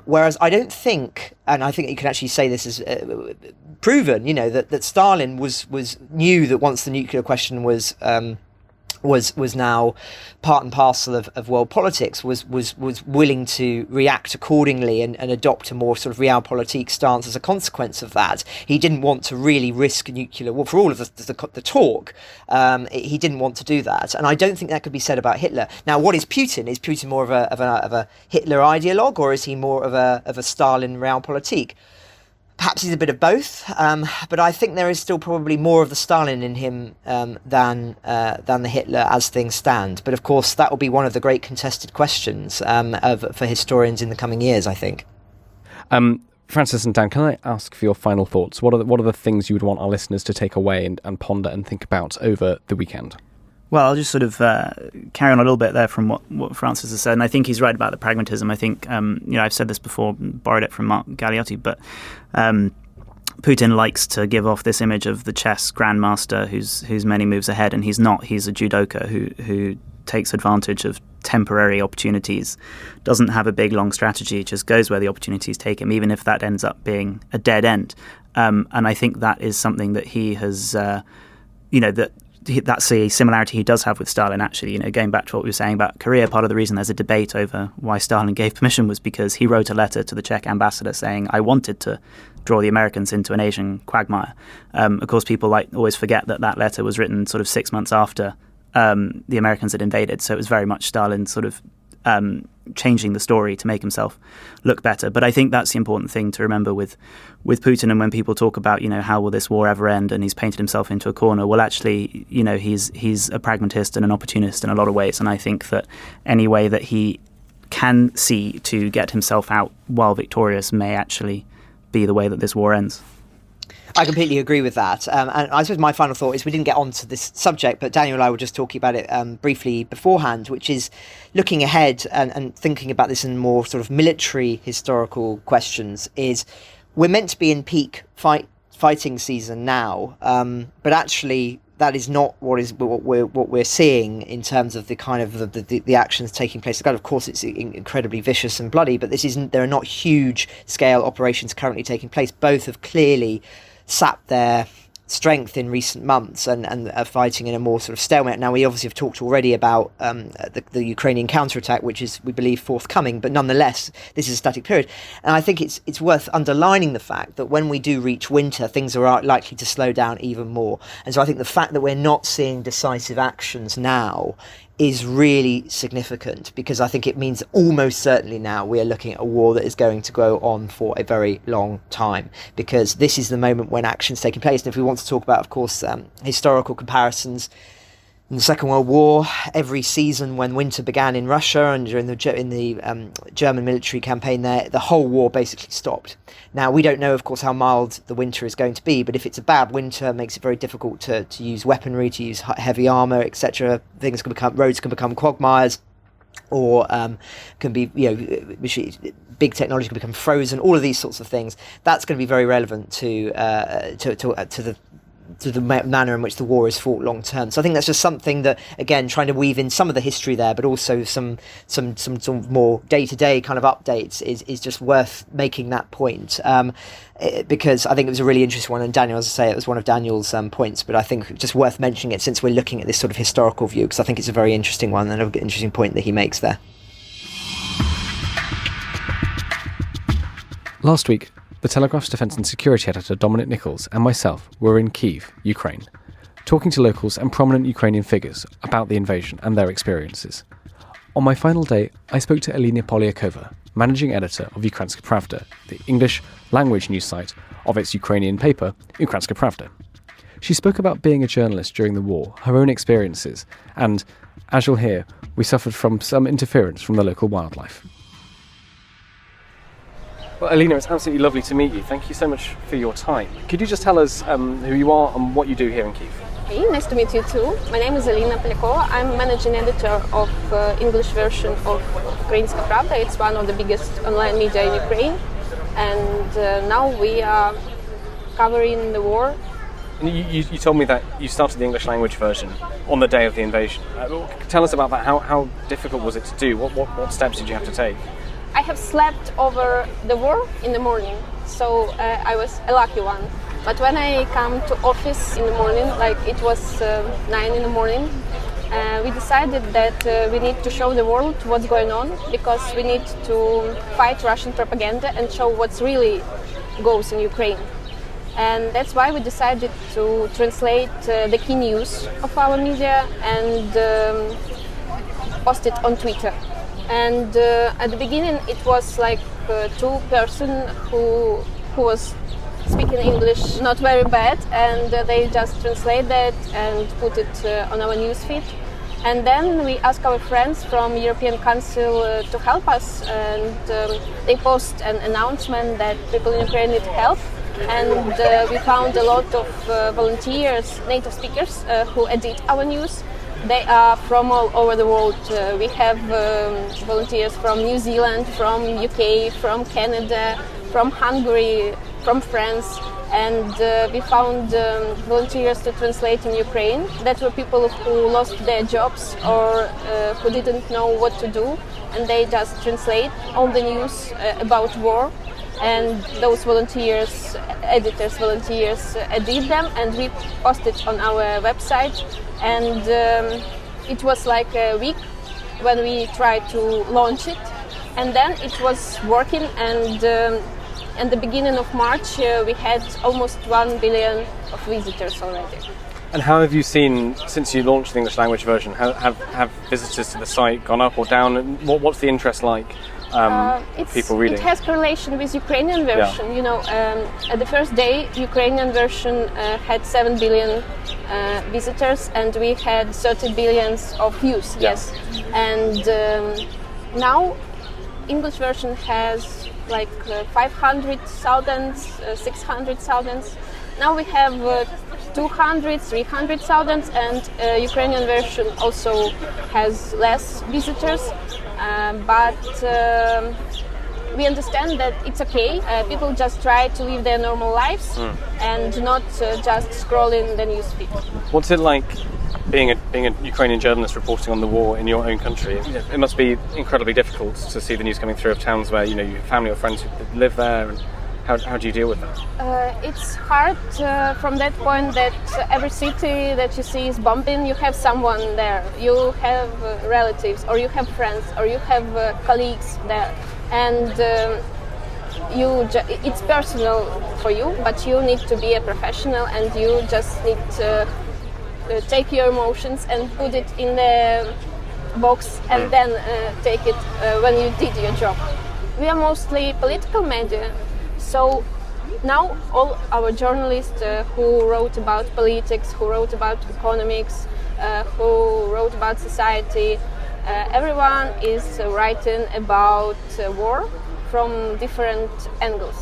Whereas I don't think, and I think you can actually say this is proven, that Stalin knew that once the nuclear question was now part and parcel of world politics, was willing to react accordingly and adopt a more sort of realpolitik stance as a consequence of that. He didn't want to really risk nuclear war for all of the talk. He didn't want to do that, and I don't think that could be said about Hitler. Now, what is Putin? Is Putin more of a Hitler ideologue, or is he more of a Stalin realpolitik? Perhaps he's a bit of both, but I think there is still probably more of the Stalin in him than the Hitler as things stand. But of course, that will be one of the great contested questions for historians in the coming years, I think. Francis and Dan, can I ask for your final thoughts? What are the things you would want our listeners to take away and ponder and think about over the weekend? Well, I'll just sort of carry on a little bit there from what Francis has said, and I think he's right about the pragmatism. I think, I've said this before, borrowed it from Mark Galeotti, but Putin likes to give off this image of the chess grandmaster who's many moves ahead, and he's not. He's a judoka who takes advantage of temporary opportunities, doesn't have a big, long strategy, just goes where the opportunities take him, even if that ends up being a dead end. And I think that is something that he has, that's a similarity he does have with Stalin, actually. Going back to what we were saying about Korea, part of the reason there's a debate over why Stalin gave permission was because he wrote a letter to the Czech ambassador saying, I wanted to draw the Americans into an Asian quagmire. Of course, people always forget that letter was written sort of 6 months after the Americans had invaded, so it was very much Stalin sort of changing the story to make himself look better. But I think that's the important thing to remember with Putin. And when people talk about, how will this war ever end, and he's painted himself into a corner, well, actually, he's a pragmatist and an opportunist in a lot of ways. And I think that any way that he can see to get himself out while victorious may actually be the way that this war ends. I completely agree with that. And I suppose my final thought is, we didn't get onto this subject, but Daniel and I were just talking about it briefly beforehand, which is looking ahead and thinking about this in more sort of military historical questions. Is we're meant to be in peak fighting season now, but actually that is not what we're seeing in terms of the kind of the actions taking place. Of course, it's incredibly vicious and bloody, but there are not huge scale operations currently taking place. Both have clearly sapped their strength in recent months and are fighting in a more sort of stalemate. Now, we obviously have talked already about the Ukrainian counterattack, which is, we believe, forthcoming, but nonetheless, this is a static period. And I think it's worth underlining the fact that when we do reach winter, things are likely to slow down even more. And so I think the fact that we're not seeing decisive actions now is really significant, because I think it means almost certainly now we are looking at a war that is going to go on for a very long time, because this is the moment when action's taking place. And if we want to talk about, of course, historical comparisons, in the Second World War, every season when winter began in Russia and during the German military campaign there, the whole war basically stopped. Now, we don't know, of course, how mild the winter is going to be, but if it's a bad winter, it makes it very difficult to use weaponry, to use heavy armour, etc. Roads can become quagmires, or can be, big technology can become frozen. All of these sorts of things. That's going to be very relevant to the manner in which the war is fought long term. So I think that's just something that, again, trying to weave in some of the history there, but also some more day-to-day kind of updates is just worth making that point. Because I think it was a really interesting one, and Daniel, as I say, it was one of Daniel's points, but I think just worth mentioning it since we're looking at this sort of historical view, because I think it's a very interesting one and an interesting point that he makes there. Last week, the Telegraph's defence and security editor Dominic Nichols and myself were in Kyiv, Ukraine, talking to locals and prominent Ukrainian figures about the invasion and their experiences. On my final day, I spoke to Alina Polyakova, managing editor of Ukrainske Pravda, the English language news site of its Ukrainian paper, Ukrainske Pravda. She spoke about being a journalist during the war, her own experiences, and, as you'll hear, we suffered from some interference from the local wildlife. Well, Alina, it's absolutely lovely to meet you. Thank you so much for your time. Could you just tell us who you are and what you do here in Kyiv? Hey, nice to meet you too. My name is Alina Polyakova. I'm managing editor of English version of Ukrainske Pravda. It's one of the biggest online media in Ukraine. And now we are covering the war. And you told me that you started the English language version on the day of the invasion. Tell us about that. How difficult was it to do? What steps did you have to take? I have slept over the war in the morning, so I was a lucky one. But when I come to office in the morning, like it was 9 in the morning, we decided that we need to show the world what's going on, because we need to fight Russian propaganda and show what's really goes in Ukraine. And that's why we decided to translate the key news of our media and post it on Twitter. And at the beginning it was like two person who was speaking English not very bad, and they just translate that and put it on our newsfeed. And then we asked our friends from European Council to help us, and they post an announcement that people in Ukraine need help. And we found a lot of volunteers, native speakers who edit our news. They are from all over the world. We have volunteers from New Zealand, from UK, from Canada, from Hungary, from France, and we found volunteers to translate in Ukraine. That were people who lost their jobs or who didn't know what to do, and they just translate all the news about war. And those volunteers, volunteers edit them, and we post it on our website. And it was like a week when we tried to launch it, and then it was working. And at the beginning of March, we had almost 1 billion of visitors already. And how have you seen, since you launched the English language version, have visitors to the site gone up or down? And what's the interest like? People reading? It has correlation with Ukrainian version. Yeah. You know, at the first day, Ukrainian version had 7 billion visitors, and we had 30 billions of views. Yeah. Yes, and now English version has like 500,000, 600,000. Now we have 200, 300,000, and Ukrainian version also has less visitors. But we understand that it's okay. People just try to live their normal lives and not just scrolling the newsfeed. What's it like being a Ukrainian journalist reporting on the war in your own country? It must be incredibly difficult to see the news coming through of towns where you have family or friends who live there. And how do you deal with that? It's hard from that point that every city that you see is bombing. You have someone there. You have relatives, or you have friends, or you have colleagues there, and it's personal for you. But you need to be a professional, and you just need to take your emotions and put it in the box, and then take it when you did your job. We are mostly political media. So now all our journalists who wrote about politics, who wrote about economics, who wrote about society, everyone is writing about war from different angles.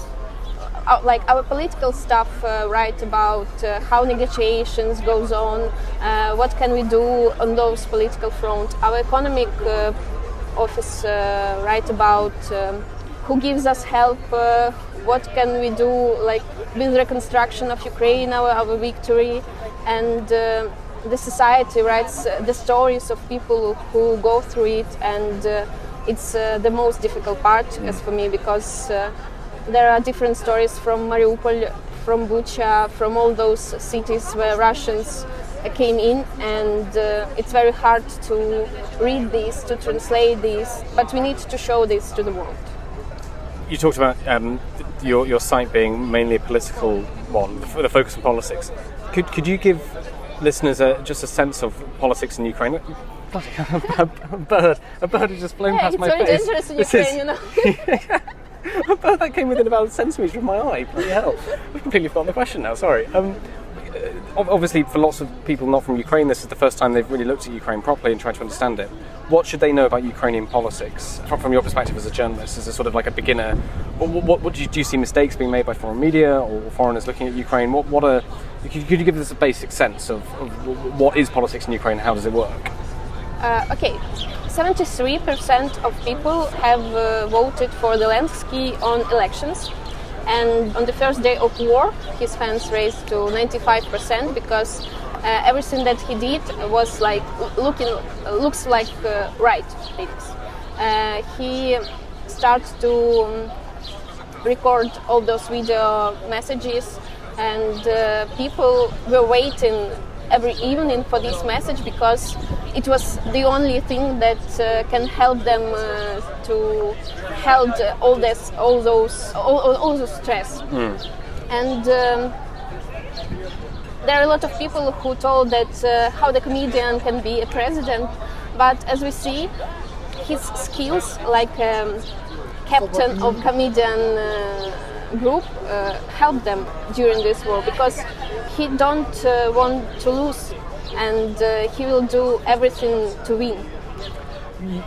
Like our political staff write about how negotiations goes on, what can we do on those political front. Our economic office write about who gives us help, what can we do, like with reconstruction of Ukraine, our victory, and the society writes the stories of people who go through it, and it's the most difficult part as for me, because there are different stories from Mariupol, from Bucha, from all those cities where Russians came in, and it's very hard to read this, to translate this, but we need to show this to the world. You talked about your site being mainly a political one, the focus on politics. Could you give listeners just a sense of politics in Ukraine? A bird has just flown past my face. It's very dangerous in Ukraine, you know. A bird that came within about a centimetre of my eye. Bloody hell. I've completely forgotten the question now, sorry. Obviously, for lots of people not from Ukraine, this is the first time they've really looked at Ukraine properly and tried to understand it. What should they know about Ukrainian politics from your perspective as a journalist, as a sort of like a beginner? What do you see mistakes being made by foreign media or foreigners looking at Ukraine? Could you give us a basic sense of what is politics in Ukraine? How does it work? Okay, 73% of people have voted for Zelensky on elections. And on the first day of war, his fans raised to 95% because everything that he did was like looks like right things. He started to record all those video messages, and people were waiting every evening for this message because it was the only thing that can help them to hold all those stress. And there are a lot of people who told that how the comedian can be a president, but as we see, his skills like captain of comedian group help them during this war, because he don't want to lose, and he will do everything to win.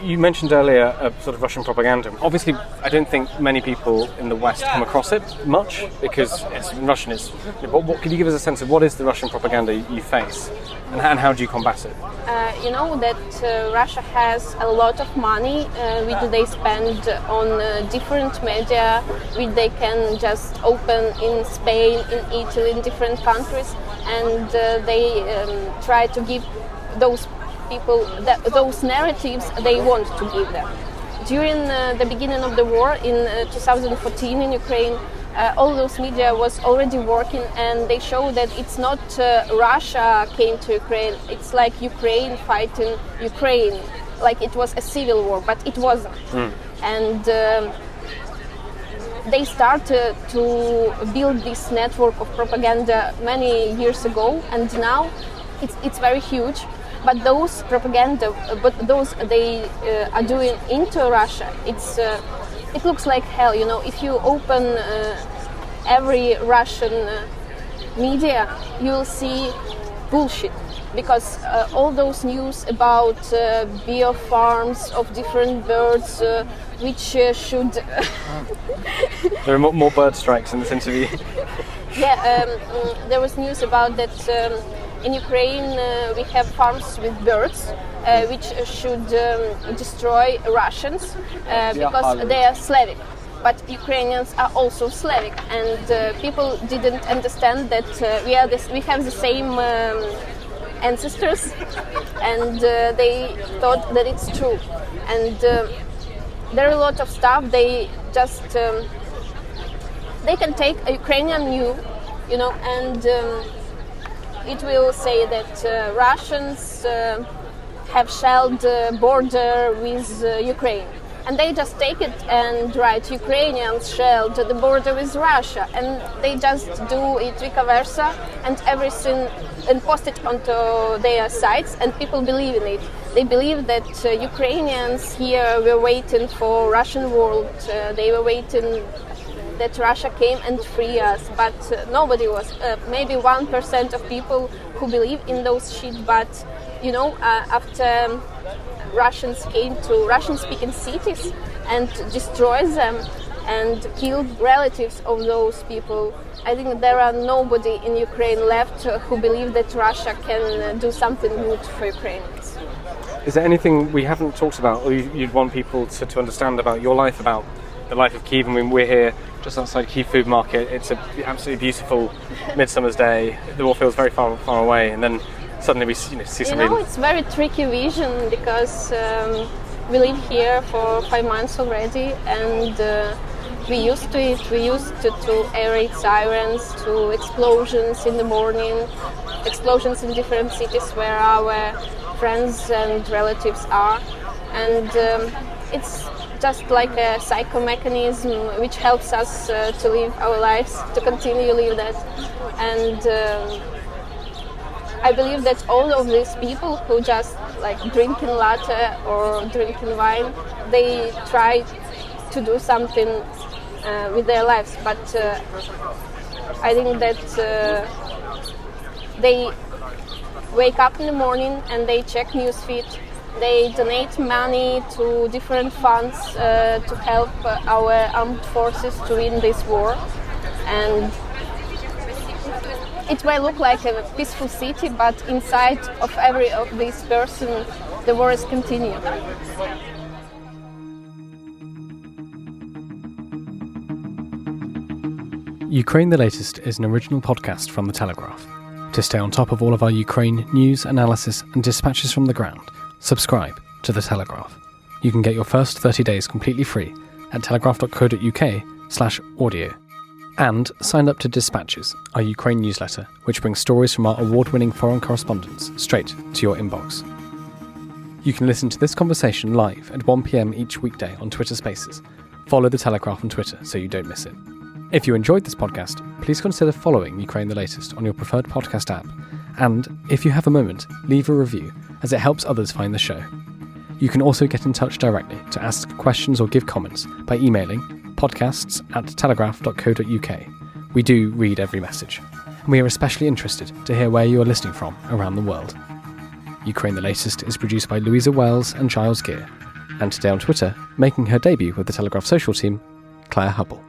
You mentioned earlier sort of Russian propaganda. Obviously, I don't think many people in the West come across it much because it's Russian. Could you give us a sense of what is the Russian propaganda you face, and how do you combat it? You know that Russia has a lot of money which they spend on different media, which they can just open in Spain, in Italy, in different countries, and they try to give those people those narratives they want to give them. During the beginning of the war in 2014 in Ukraine, all those media was already working, and they show that it's not Russia came to Ukraine, it's like Ukraine fighting Ukraine, like it was a civil war, but it wasn't. And they started to build this network of propaganda many years ago, and now it's very huge. But those propaganda, those they are doing into Russia, it looks like hell. You know, if you open every Russian media, you will see bullshit, because all those news about biofarms of different birds, which should. There are more bird strikes in this interview. Yeah, there was news about that. In Ukraine, we have farms with birds, which should destroy Russians because they are Slavic. But Ukrainians are also Slavic, and people didn't understand that we have the same ancestors, and they thought that it's true. And there are a lot of stuff they just they can take a Ukrainian you know, and. It will say that Russians have shelled the border with Ukraine, and they just take it and write Ukrainians shelled the border with Russia, and they just do it vice versa and everything, and post it onto their sites, and people believe in it. They believe that Ukrainians here were waiting for Russian world. They were waiting that Russia came and freed us, but nobody was. Maybe 1% of people who believe in those shit. But after Russians came to Russian-speaking cities and destroyed them and killed relatives of those people, I think there are nobody in Ukraine left who believe that Russia can do something good for Ukrainians. Is there anything we haven't talked about, or you'd want people to understand about your life, about the life of Kyiv? I mean, we're here just outside Kyiv Food Market. It's an absolutely beautiful midsummer's day. The war feels very far away, and then suddenly we see something. It's very tricky vision because we live here for 5 months already, and we used to it. We used to air raid sirens, to explosions in the morning, explosions in different cities where our friends and relatives are, and it's just like a psycho mechanism which helps us to live our lives, to continue live that. And I believe that all of these people who just like drinking latte or drinking wine, they try to do something with their lives, but I think that they wake up in the morning and they check newsfeed, they donate money to different funds to help our armed forces to win this war. And it may look like a peaceful city, but inside of every of these person, the war is continuing. Ukraine the Latest is an original podcast from The Telegraph. To stay on top of all of our Ukraine news, analysis and dispatches from the ground, subscribe to The Telegraph. You can get your first 30 days completely free at telegraph.co.uk/audio. And sign up to Dispatches, our Ukraine newsletter, which brings stories from our award-winning foreign correspondents straight to your inbox. You can listen to this conversation live at 1 p.m. each weekday on Twitter Spaces. Follow The Telegraph on Twitter so you don't miss it. If you enjoyed this podcast, please consider following Ukraine the Latest on your preferred podcast app. And if you have a moment, leave a review, as it helps others find the show. You can also get in touch directly to ask questions or give comments by emailing podcasts@telegraph.co.uk. We do read every message, and we are especially interested to hear where you are listening from around the world. Ukraine the Latest is produced by Louisa Wells and Giles Gear, and today on Twitter, making her debut with the Telegraph social team, Claire Hubble.